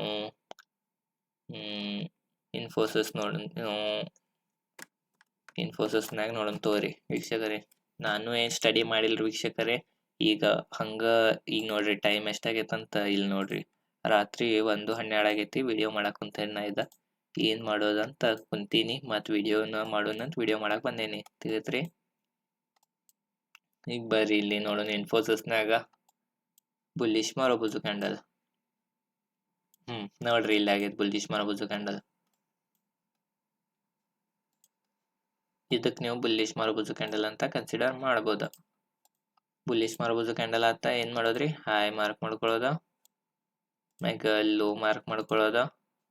ಇನ್ಫೋಸಿಸ್ ನೋಡೋಣ. ಇನ್ಫೋಸಿಸ್ನಾಗ ನೋಡೋಣ ತಗೋರಿ ವೀಕ್ಷಕರೇ. ನಾನು ಏನು ಸ್ಟಡಿ ಮಾಡಿಲ್ಲ ವೀಕ್ಷಕರೇ. ಈಗ ಹಂಗೆ ಈಗ ನೋಡ್ರಿ ಟೈಮ್ ಎಷ್ಟಾಗೈತಂತ ಇಲ್ಲಿ ನೋಡ್ರಿ. ರಾತ್ರಿ 1:12 ಆಗೈತಿ. ವಿಡಿಯೋ ಮಾಡಕ್ಕೆ ಕುಂತೇನೆ ನಾ. ಏನು ಮಾಡೋದಂತ ಕುಂತೀನಿ ಮತ್ತು ವಿಡಿಯೋನ ಮಾಡೋಣಂತ ವಿಡಿಯೋ ಮಾಡಕ್ಕೆ ಬಂದೇನಿ ತಿಳಿತ್ರಿ. ಈಗ ಬರ್ರಿ ಇಲ್ಲಿ ನೋಡೋಣ. ಇನ್ಫೋಸಿಸ್ನಾಗ ಬುಲ್ಲಿಶ್ ಮಾರಬಹುದು ಕ್ಯಾಂಡಲ್. ನೋಡ್ರಿ ಇಲ್ಲಿ ಆಗೈತೆ ಬುಲ್ಲಿಶ್ ಮಾರಬಹುದು ಕ್ಯಾಂಡಲ್. ಇದಕ್ಕೆ ನೀವು ಬುಲ್ಲಿಶ್ ಮಾರಬಹುದು ಕ್ಯಾಂಡಲ್ ಅಂತ ಕನ್ಸಿಡರ್ ಮಾಡ್ಬೋದು. ಬುಲ್ಲಿಶ್ ಮಾರಬಹುದು ಕ್ಯಾಂಡಲ್ ಆತ ಏನು ಮಾಡೋದ್ರಿ, ಹೈ ಮಾರ್ಕ್ ಮಾಡ್ಕೊಳ್ಳೋದ, ಮ್ಯಾಗ ಲೋ ಮಾರ್ಕ್ ಮಾಡ್ಕೊಳ್ಳೋದ,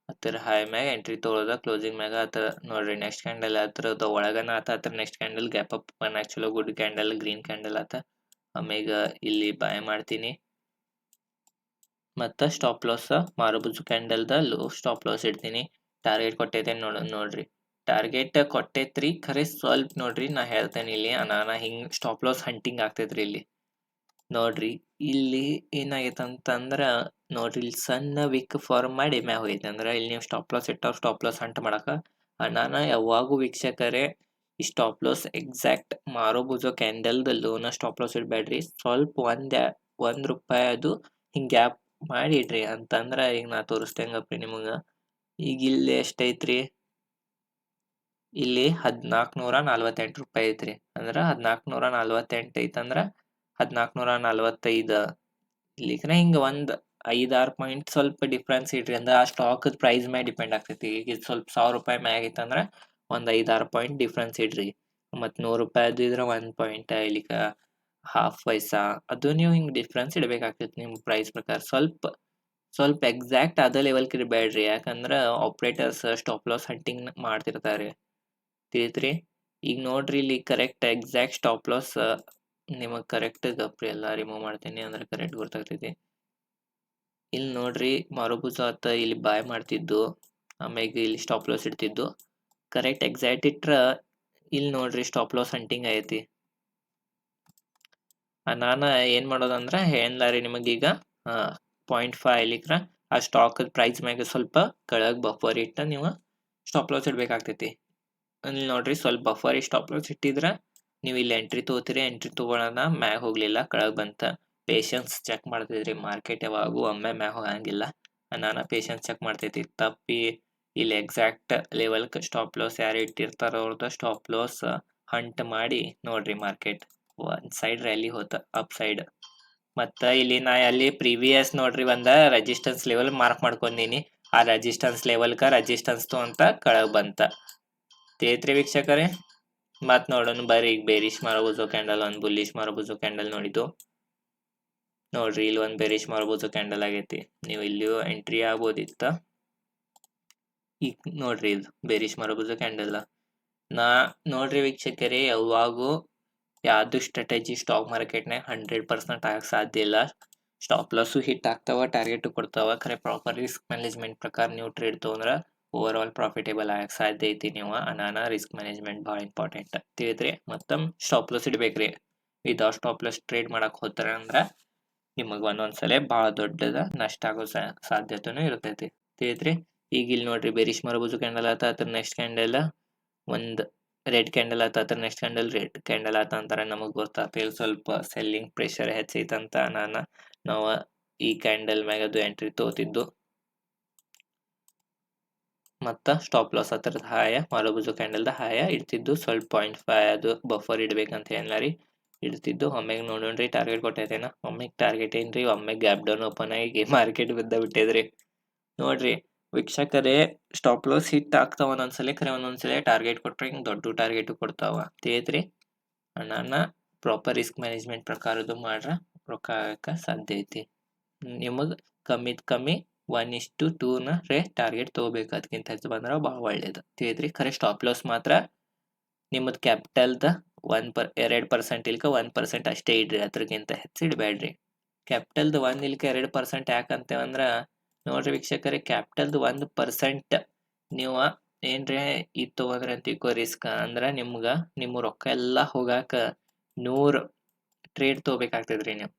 ಹತ್ತಿರ ಹೈ ಮ್ಯಾಗ ಎಂಟ್ರಿ ತೊಗೊಳೋದ, ಕ್ಲೋಸಿಂಗ್ ಮ್ಯಾಗ ಆತ ನೋಡ್ರಿ. ನೆಕ್ಸ್ಟ್ ಕ್ಯಾಂಡಲ್ ಹತ್ರದ ಒಳಗನ ಆತ. ಹತ್ರ next candle gap up actually good candle green candle ಆತ. ಆಮ್ಯಾಗ ಇಲ್ಲಿ ಬಾಯ್ ಮಾಡ್ತೀನಿ. ಮತ್ತು ಸ್ಟಾಪ್ ಲಾಸ್ ಮಾರಬಹುದು ಕ್ಯಾಂಡಲ್ದ ಲೋ ಸ್ಟಾಪ್ ಲಾಸ್ ಇಡ್ತೀನಿ. ಟಾರ್ಗೆಟ್ ಕೊಟ್ಟೈತೆ ನೋಡ್ರಿ. ಟಾರ್ಗೆಟ್ ಕೊಟ್ಟೈತ್ರಿ ಖರೆ ಸ್ವಲ್ಪ ನೋಡ್ರಿ. ನಾ ಹೇಳ್ತೇನೆ ಇಲ್ಲಿ ನಾನು ಹಿಂಗೆ ಸ್ಟಾಪ್ ಲಾಸ್ ಹಂಟಿಂಗ್ ಆಗ್ತೈತ್ರಿ ಇಲ್ಲಿ ನೋಡ್ರಿ. ಇಲ್ಲಿ ಏನಾಗೈತಂತಂದ್ರೆ ನೋಡ್ರಿ, ಇಲ್ಲಿ ಸಣ್ಣ ವಿಕ್ ಫಾರ್ಮ್ ಮಾಡಿ ಮ್ಯಾಗ ಹೋಗೈತೆ. ಅಂದ್ರೆ ಇಲ್ಲಿ ನೀವು ಸ್ಟಾಪ್ ಲಾಸ್ ಇಟ್ಟವ್ರು ಸ್ಟಾಪ್ ಲಾಸ್ ಹಂಟ್ ಮಾಡಕ್ಕೆ ನಾನು ಯಾವಾಗೂ ವೀಕ್ಷಕರೇ ಈ ಸ್ಟಾಪ್ ಲಾಸ್ ಎಕ್ಸಾಕ್ಟ್ ಮಾರೋಬುಜೋ ಕ್ಯಾಂಡಲ್ದ ಲೋನ ಸ್ಟಾಪ್ ಲಾಸ್ ಇಡಬೇಡ್ರಿ. ಸ್ವಲ್ಪ ₹1 ಅದು ಹಿಂಗೆ ಗ್ಯಾಪ್ ಮಾಡಿ ಇಡ್ರಿ. ಅಂತಂದ್ರೆ ಈಗ ನಾ ತೋರಿಸ್ತೇಂಗಪ್ರಿ ನಿಮಗೆ. ಈಗ ಇಲ್ಲಿ ಎಷ್ಟೈತ್ರಿ, ಇಲ್ಲಿ ₹1448 ಐತ್ರಿ. ಅಂದ್ರೆ $1448 ಐತಂದ್ರೆ 1445 ಇಲ್ಲಿಕ್ರ ಹಿಂಗೆ ಒಂದು 5-6 ಪಾಯಿಂಟ್ ಸ್ವಲ್ಪ ಡಿಫ್ರೆನ್ಸ್ ಇಡ್ರಿ. ಅಂದ್ರೆ ಆ ಸ್ಟಾಕ್ ಪ್ರೈಸ್ ಮೇಲೆ ಡಿಪೆಂಡ್ ಆಗ್ತೈತಿ. ಈಗ ಇದು ಸ್ವಲ್ಪ ₹1000 ಮ್ಯಾಗ ಐತಂದ್ರೆ ಒಂದು 5-6 ಪಾಯಿಂಟ್ ಡಿಫ್ರೆನ್ಸ್ ಇಡ್ರಿ. ಮತ್ತು ₹100 ಇದ್ರೆ 1 ಪಾಯಿಂಟ್, ಇಲ್ಲಿಕ ಹಾಫ್ ಪೈಸಾ ಅದು ನೀವು ಹಿಂಗೆ ಡಿಫ್ರೆನ್ಸ್ ಇಡಬೇಕಾಗ್ತೈತಿ ನಿಮ್ಮ ಪ್ರೈಸ್ ಪ್ರಕಾರ. ಸ್ವಲ್ಪ ಎಕ್ಸಾಕ್ಟ್ ಅದೇ ಲೆವೆಲ್ಗೆ ಇಡಬೇಡ್ರಿ. ಯಾಕಂದ್ರೆ ಆಪ್ರೇಟರ್ಸ್ ಸ್ಟಾಪ್ ಲಾಸ್ ಹಂಟಿಂಗ್ ಮಾಡ್ತಿರ್ತಾರೆ ತಿಳಿತ್ರಿ. ಈಗ ನೋಡ್ರಿ ಇಲ್ಲಿ ಕರೆಕ್ಟ್ ಎಕ್ಸಾಕ್ಟ್ ಸ್ಟಾಪ್ ಲಾಸ್ ನಿಮಗೆ ಕರೆಕ್ಟ್ ಗಪ್ರಿ ಎಲ್ಲ ರಿಮೂವ್ ಮಾಡ್ತೀನಿ ಅಂದ್ರೆ ಕರೆಕ್ಟ್ ಗೊತ್ತಾಗ್ತೈತಿ. ಇಲ್ಲಿ ನೋಡ್ರಿ ಮಾರುಬುಜ ಆತ ಇಲ್ಲಿ ಬಾಯ್ ಮಾಡ್ತಿದ್ದು, ಆಮ್ಯಾಗ ಇಲ್ಲಿ ಸ್ಟಾಪ್ ಲಾಸ್ ಇಡ್ತಿದ್ದು. ಕರೆಕ್ಟ್ ಎಕ್ಸಾಕ್ಟ್ ಇಟ್ರ ಇಲ್ಲಿ ನೋಡ್ರಿ ಸ್ಟಾಪ್ ಲಾಸ್ ಹಂಟಿಂಗ್ ಐತಿ. ನಾನು ಏನು ಮಾಡೋದಂದ್ರೆ ಹೇಳಲಾರಿ ನಿಮಗೀಗ 0.5 ಇಲ್ಲಿಕ್ರ ಆ ಸ್ಟಾಕ್ ಪ್ರೈಸ್ ಮ್ಯಾಗ ಸ್ವಲ್ಪ ಕೆಳಗೆ ಬಫರ್ ಇಟ್ಟು ನೀವು ಸ್ಟಾಪ್ ಲಾಸ್ ಇಡಬೇಕಾಗ್ತೈತಿ. ಇಲ್ಲಿ ನೋಡ್ರಿ ಸ್ವಲ್ಪ ಬಫರ್ ಸ್ಟಾಪ್ ಲಾಸ್ ಇಟ್ಟಿದ್ರೆ ನೀವು ಇಲ್ಲಿ ಎಂಟ್ರಿ ತೊಗೋತೀರಿ. ಎಂಟ್ರಿ ತೊಗೊಳೋಣ ಮ್ಯಾಗ ಹೋಗಲಿಲ್ಲ, ಕೆಳಗೆ ಬಂತ. ಪೇಷನ್ಸ್ ಚೆಕ್ ಮಾಡ್ತಿದ್ರಿ. ಮಾರ್ಕೆಟ್ ಯಾವಾಗೂ ಒಮ್ಮೆ ಮ್ಯಾಗ ಹೋಗಂಗಿಲ್ಲ. ನಾನು ಪೇಷನ್ಸ್ ಚೆಕ್ ಮಾಡ್ತೈತಿ. ತಪ್ಪಿ ಇಲ್ಲಿ ಎಕ್ಸಾಕ್ಟ್ ಲೆವೆಲ್ಗೆ ಸ್ಟಾಪ್ ಲಾಸ್ ಯಾರು ಇಟ್ಟಿರ್ತಾರೋ ಅವ್ರದ್ದು ಸ್ಟಾಪ್ ಲಾಸ್ ಹಂಟ್ ಮಾಡಿ ನೋಡ್ರಿ. ಮಾರ್ಕೆಟ್ ಒಂದು ಸೈಡ್ ರ್ಯಾಲಿ ಹೋತ ಅಪ್ ಸೈಡ್. ಮತ್ತು ಇಲ್ಲಿ ನಾ ಅಲ್ಲಿ ಪ್ರೀವಿಯಸ್ ನೋಡ್ರಿ ಒಂದು ರೆಜಿಸ್ಟೆನ್ಸ್ ಲೆವೆಲ್ ಮಾರ್ಕ್ ಮಾಡ್ಕೊಂಡೀನಿ. ಆ ರೆಜಿಸ್ಟೆನ್ಸ್ ಲೆವೆಲ್ಗೆ ರೆಜಿಸ್ಟೆನ್ಸ್ ಅಂತ ಕೆಳಗೆ ಬಂತ ತಿಳಿತ್ರಿ ವೀಕ್ಷಕರೇ. ಮತ್ತು ನೋಡೋಣ ಬರ್ರಿ. ಈಗ ಬೇರಿಶ್ ಮಾರಬಹುದು ಕ್ಯಾಂಡಲ್, ಒಂದು ಬುಲ್ಲಿಶ್ ಮಾರಬಹುದು ಕ್ಯಾಂಡಲ್ ನೋಡಿದ್ದು ನೋಡ್ರಿ. ಇಲ್ಲಿ ಒಂದು ಬೇರಿಶ್ ಮಾರಬಹುದು ಕ್ಯಾಂಡಲ್ ಆಗೈತಿ. ನೀವು ಇಲ್ಲಿಯೂ ಎಂಟ್ರಿ ಆಗ್ಬೋದಿತ್ತ. ಈಗ ನೋಡ್ರಿ ಇದು ಬೇರಿಶ್ ಮಾರಬಹುದು ಕ್ಯಾಂಡಲ್. ನಾ ನೋಡ್ರಿ ವೀಕ್ಷಕರೇ, ಯಾವಾಗೂ ಯಾವುದು ಸ್ಟ್ರಾಟಜಿ ಸ್ಟಾಕ್ ಮಾರ್ಕೆಟ್ನಾಗ 100% ಆಗಕ್ಕೆ ಸಾಧ್ಯ ಇಲ್ಲ. ಸ್ಟಾಪ್ ಲಾಸು ಹಿಟ್ ಆಗ್ತಾವ, ಟಾರ್ಗೆಟು ಕೊಡ್ತಾವ. ಖರೆ ಪ್ರಾಪರ್ ರಿಸ್ಕ್ ಮ್ಯಾನೇಜ್ಮೆಂಟ್ ಪ್ರಕಾರ ನೀವು ಟ್ರೇಡ್ ತೊಗೊಂಡ್ರೆ ಓವರ್ ಆಲ್ ಪ್ರಾಫಿಟೇಬಲ್ ಆಗಕ್ಕೆ ಸಾಧ್ಯ ಐತಿ. ನೀವು ನಾನು ರಿಸ್ಕ್ ಮ್ಯಾನೇಜ್ಮೆಂಟ್ ಭಾಳ ಇಂಪಾರ್ಟೆಂಟ್ ತಿಳಿದ್ರಿ. ಮತ್ತು ಸ್ಟಾಪ್ ಲಾಸ್ ಇಡಬೇಕ್ರಿ. ವಿದೌಟ್ ಸ್ಟಾಪ್ ಲಾಸ್ ಟ್ರೇಡ್ ಮಾಡಕ್ಕೆ ಹೋಗ್ತಾರೆ ಅಂದ್ರೆ ನಿಮಗೆ ಒಂದೊಂದ್ಸಲ ಭಾಳ ದೊಡ್ಡದ ನಷ್ಟ ಆಗೋ ಸಾಧ್ಯತೆನೂ ಇರ್ತೈತಿ ತಿಳಿದ್ರಿ. ಈಗ ಇಲ್ಲಿ ನೋಡ್ರಿ ಬೇರಿಶ್ ಮಾರಬಹುದು ಕ್ಯಾಂಡಲ್ ಆತ. ಅದ್ರ ನೆಕ್ಸ್ಟ್ ಕ್ಯಾಂಡಲ್ ಒಂದು ರೆಡ್ ಕ್ಯಾಂಡಲ್ ಆತ. ಅದ್ರ ನೆಕ್ಸ್ಟ್ ಕ್ಯಾಂಡಲ್ ರೆಡ್ ಕ್ಯಾಂಡಲ್ ಆತ ಅಂತಾರೆ ನಮಗೆ ಗೊತ್ತಾಗ್ತಿಲ್ಲ. ಸ್ವಲ್ಪ ಸೆಲ್ಲಿಂಗ್ ಪ್ರೆಷರ್ ಹೆಚ್ಚೈತಂತ ನಾವು ಈ ಕ್ಯಾಂಡಲ್ ಮ್ಯಾಗ ಅದು ಎಂಟ್ರಿ ತೊಗೋತಿದ್ದು. ಮತ್ತು ಸ್ಟಾಪ್ ಲಾಸ್ ಹತ್ರದ ಹಾಯ ಮಾರುಬುಜು ಕ್ಯಾಂಡಲ್ದ ಹಾಯ ಇಡ್ತಿದ್ದು ಸ್ವಲ್ಪ 0.5 ಅದು ಬಫರ್ ಇಡ್ಬೇಕಂತ ಏನಿಲ್ಲ ರೀ ಇಡ್ತಿದ್ದು ಒಮ್ಮೆಗೆ ನೋಡೋಣ್ರಿ ಟಾರ್ಗೆಟ್ ಕೊಟ್ಟೈತೇನ ಒಮ್ಮೆಗೆ ಟಾರ್ಗೆಟ್ ಏನ್ರಿ ಒಮ್ಮೆಗೆ ಗ್ಯಾಪ್ ಡೌನ್ ಓಪನ್ ಆಗಿ ಮಾರ್ಕೆಟ್ ಬಿದ್ದ ಬಿಟ್ಟೈದ್ರಿ ನೋಡ್ರಿ ವೀಕ್ಷಕರೇ ಸ್ಟಾಪ್ ಲಾಸ್ ಹಿಟ್ ಆಗ್ತಾವ ಒಂದೊಂದ್ಸಲ ಖರೆ ಒಂದೊಂದ್ಸಲ ಟಾರ್ಗೆಟ್ ಕೊಟ್ರೆ ಹಿಂಗೆ ದೊಡ್ಡ ಟಾರ್ಗೆಟ್ ಕೊಡ್ತಾವ ತಿಳಿತ್ರಿ ನಾನು ಪ್ರಾಪರ್ ರಿಸ್ಕ್ ಮ್ಯಾನೇಜ್ಮೆಂಟ್ ಪ್ರಕಾರದ್ದು ಮಾಡ್ರೆ ರೊಕ್ಕ ಆಗಕ್ಕೆ ಸಾಧ್ಯ ಐತಿ ನಿಮಗೆ ಕಮ್ಮಿ 1:2 ರೇ ಟಾರ್ಗೆಟ್ ತೊಗೋಬೇಕು ಅದಕ್ಕಿಂತ ಹೆಚ್ಚು ಬಂದ್ರೆ ಭಾಳ ಒಳ್ಳೇದು ತಿಳಿದ್ರಿ ಖರೆ ಸ್ಟಾಪ್ ಲಾಸ್ ಮಾತ್ರ ನಿಮ್ಮದು ಕ್ಯಾಪಿಟಲ್ದ 2% ಇಲ್ಕ 1% ಅಷ್ಟೇ ಇಡ್ರಿ ಅದ್ರಕ್ಕಿಂತ ಹೆಚ್ಚು ಇಡಬೇಡ್ರಿ ಕ್ಯಾಪಿಟಲ್ದು 1 ಇಲ್ಕ 2% ಯಾಕಂತೇವಂದ್ರೆ ನೋಡ್ರಿ ವೀಕ್ಷಕರೇ ಕ್ಯಾಪಿಟಲ್ದು 1% ನೀವು ಏನ್ರಿ ಇದು ತೊಗೊಂಡ್ರೆ ಅಂತಿಕೋ ರಿಸ್ಕ್ ಅಂದ್ರೆ ನಿಮ್ಮ ರೊಕ್ಕ ಎಲ್ಲ ಹೋಗಾಕ 100 ಟ್ರೇಡ್ ತೊಗೋಬೇಕಾಗ್ತದ್ರಿ ನೀವು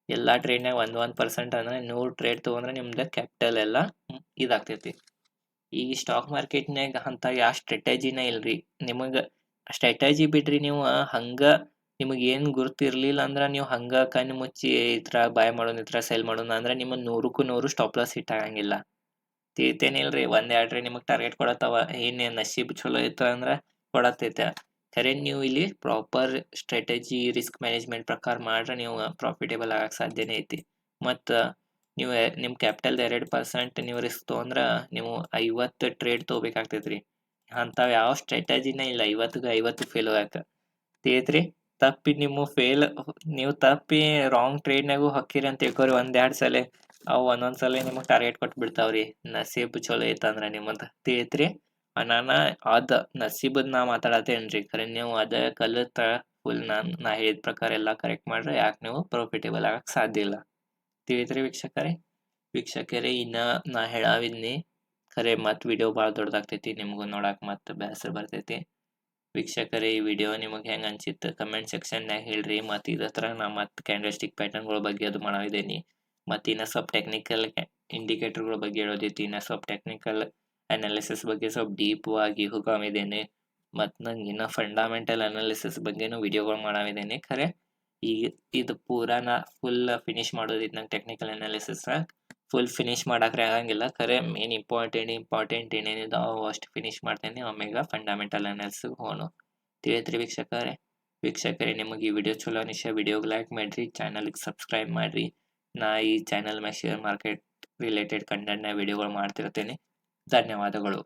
ಎಲ್ಲ ಟ್ರೇಡ್ನಾಗ 1% ಅಂದ್ರೆ 100 ಟ್ರೇಡ್ ತೊಗೊಂಡ್ರೆ ನಿಮ್ದು ಕ್ಯಾಪಿಟಲ್ ಎಲ್ಲ ಇದಾಗ್ತೈತಿ ಈ ಸ್ಟಾಕ್ ಮಾರ್ಕೆಟ್ನಾಗ ಅಂತ ಯಾವ ಸ್ಟ್ರಾಟಜಿನ ಇಲ್ರಿ ನಿಮಗೆ ಸ್ಟ್ರಾಟಜಿ ಬಿಡ್ರಿ ನೀವು ಹಂಗ ನಿಮಗೆ ಏನು ಗುರುತಿರ್ಲಿಲ್ಲ ಅಂದ್ರೆ ನೀವು ಹಂಗ ಕಣ್ಣು ಮುಚ್ಚಿ ಇದ್ರ ಬೈ ಮಾಡೋದು ಇದ್ರ ಸೆಲ್ ಮಾಡೋದು ಅಂದ್ರೆ ನಿಮ್ಮ 100ಕ್ಕೂ 100 ಸ್ಟಾಪ್ ಲಾಸ್ ಹಿಟ್ ಆಗಂಗಿಲ್ಲ ತಿಳಿತೇನಿಲ್ರಿ ಒಂದೆರಡ್ರಿ ನಿಮಗೆ ಟಾರ್ಗೆಟ್ ಕೊಡತ್ತವ ಏನು ನಸೀಬ್ ಚಲೋ ಇತ್ತು ಅಂದ್ರೆ ಕೊಡತ್ತೈತೆ ಖರೆ ನೀವು ಇಲ್ಲಿ ಪ್ರಾಪರ್ ಸ್ಟ್ರಾಟಜಿ ರಿಸ್ಕ್ ಮ್ಯಾನೇಜ್ಮೆಂಟ್ ಪ್ರಕಾರ ಮಾಡ್ರೆ ನೀವು ಪ್ರಾಫಿಟೇಬಲ್ ಆಗಕ್ಕೆ ಸಾಧ್ಯನೇ ಐತಿ ಮತ್ತು ನೀವು ನಿಮ್ಮ ಕ್ಯಾಪಿಟಲ್ದ 2% ನೀವು ರಿಸ್ಕ್ ತೊಗೊಂಡ್ರೆ ನೀವು 50 ಟ್ರೇಡ್ ತೊಗೋಬೇಕಾಗ್ತೈತ್ರಿ ಅಂಥವು ಯಾವ ಸ್ಟ್ರಾಟಜಿನೇ ಇಲ್ಲ 50 ಫೇಲ್ ಹೋಗಕ್ಕೆ ತಿಳಿತ್ರಿ ತಪ್ಪಿ ನೀವು ತಪ್ಪಿ ರಾಂಗ್ ಟ್ರೇಡ್ನಾಗೂ ಹೊಕ್ಕಿರಿ ಅಂತ ತಿಳ್ಕೊರಿ ಒಂದೆರಡು ಸಲ ಅವು ಒಂದೊಂದ್ಸಲ ನಿಮಗೆ ಟಾರ್ಗೆಟ್ ಕೊಟ್ಟು ಬಿಡ್ತಾವ್ರಿ ನಸೀಬ್ ಚಲೋ ಐತಂದ್ರೆ ನಿಮ್ಮದು ತಿಳಿತ್ರಿ ನಾನು ಅದು ನಸೀಬದ್ ನಾ ಮಾತಾಡತ್ತೇನ್ರಿ ಖರೆ ನೀವು ಅದ ಕಲಿತ ಫುಲ್ ನಾ ಹೇಳಿದ ಪ್ರಕಾರ ಎಲ್ಲ ಕರೆಕ್ಟ್ ಮಾಡ್ರೆ ಯಾಕೆ ನೀವು ಪ್ರಾಫಿಟೇಬಲ್ ಆಗಕ್ಕೆ ಸಾಧ್ಯ ಇಲ್ಲ ತಿಳಿತ್ರಿ ವೀಕ್ಷಕರೇ ಇನ್ನು ನಾ ಹೇಳಾವಿದ್ನಿ ಖರೆ ಮತ್ತು ವಿಡಿಯೋ ಭಾಳ ದೊಡ್ಡದಾಗ್ತೈತಿ ನಿಮಗೂ ನೋಡಕ್ಕೆ ಮತ್ತು ಬೇಸರ ಬರ್ತೈತಿ ವೀಕ್ಷಕರೇ ಈ ವಿಡಿಯೋ ನಿಮಗೆ ಹೆಂಗೆ ಅನ್ಸಿತ್ತು ಕಮೆಂಟ್ ಸೆಕ್ಷನ್ಯಾಗ ಹೇಳ್ರಿ ಮತ್ತು ಇದೇ ಥರ ನಾ ಮತ್ತು ಕ್ಯಾಂಡಲ್ಸ್ಟಿಕ್ ಪ್ಯಾಟರ್ನ್ಗಳ ಬಗ್ಗೆ ಅದು ಮಾಡಿದ್ದೀನಿ ಮತ್ತು ಇನ್ನು ಸ್ವಲ್ಪ ಟೆಕ್ನಿಕಲ್ ಇಂಡಿಕೇಟರ್ಗಳ ಬಗ್ಗೆ ಹೇಳೋದೈತಿ ಇನ್ನು ಸ್ವಲ್ಪ ಟೆಕ್ನಿಕಲ್ ಅನಾಲಿಸಿಸ್ ಬಗ್ಗೆ ಸ್ವಲ್ಪ ಡೀಪ್ ಆಗಿ ಹೋಗಾಮಿದ್ದೇನೆ ಮತ್ತು ನಂಗೆ ಇನ್ನು ಫಂಡಮೆಂಟಲ್ ಅನಾಲಿಸಿಸ್ ಬಗ್ಗೆನೂ ವಿಡಿಯೋಗಳು ಮಾಡಾವಿದ್ದೇನೆ ಖರೆ ಈಗ ಇದು ಪೂರಾ ನಾ ಫುಲ್ ಫಿನಿಶ್ ಮಾಡೋದಿತ್ತು ನಂಗೆ ಟೆಕ್ನಿಕಲ್ ಅನಾಲಿಸಿಸ್ ಫುಲ್ ಫಿನಿಶ್ ಮಾಡೋಕ್ರೆ ಆಗಂಗಿಲ್ಲ ಖರೆ ಮೇನ್ ಇಂಪಾರ್ಟೆಂಟ್ ಏನೇನಿದಾವೆ ಅಷ್ಟು ಫಿನಿಶ್ ಮಾಡ್ತೇನೆ ಆಮೇಲೆ ಫಂಡಮೆಂಟಲ್ ಅನಾಲಿಸಿಸ್ ಹೋಗೋಣ ತಿಳಿತ್ರಿ ವೀಕ್ಷಕರೇ ನಿಮಗೆ ಈ ವಿಡಿಯೋ ಚಲೋ ಅನಿಸ್ಯ ವಿಡಿಯೋಗೆ ಲೈಕ್ ಮಾಡಿರಿ ಚಾನಲ್ಗೆ ಸಬ್ಸ್ಕ್ರೈಬ್ ಮಾಡಿರಿ ನಾ ಈ ಚಾನಲ್ ಮೇಲೆ ಶೇರ್ ಮಾರ್ಕೆಟ್ ರಿಲೇಟೆಡ್ ಕಂಟೆಂಟ್ನ ವಿಡಿಯೋಗಳು ಮಾಡ್ತಿರ್ತೇನೆ ಧನ್ಯವಾದಗಳು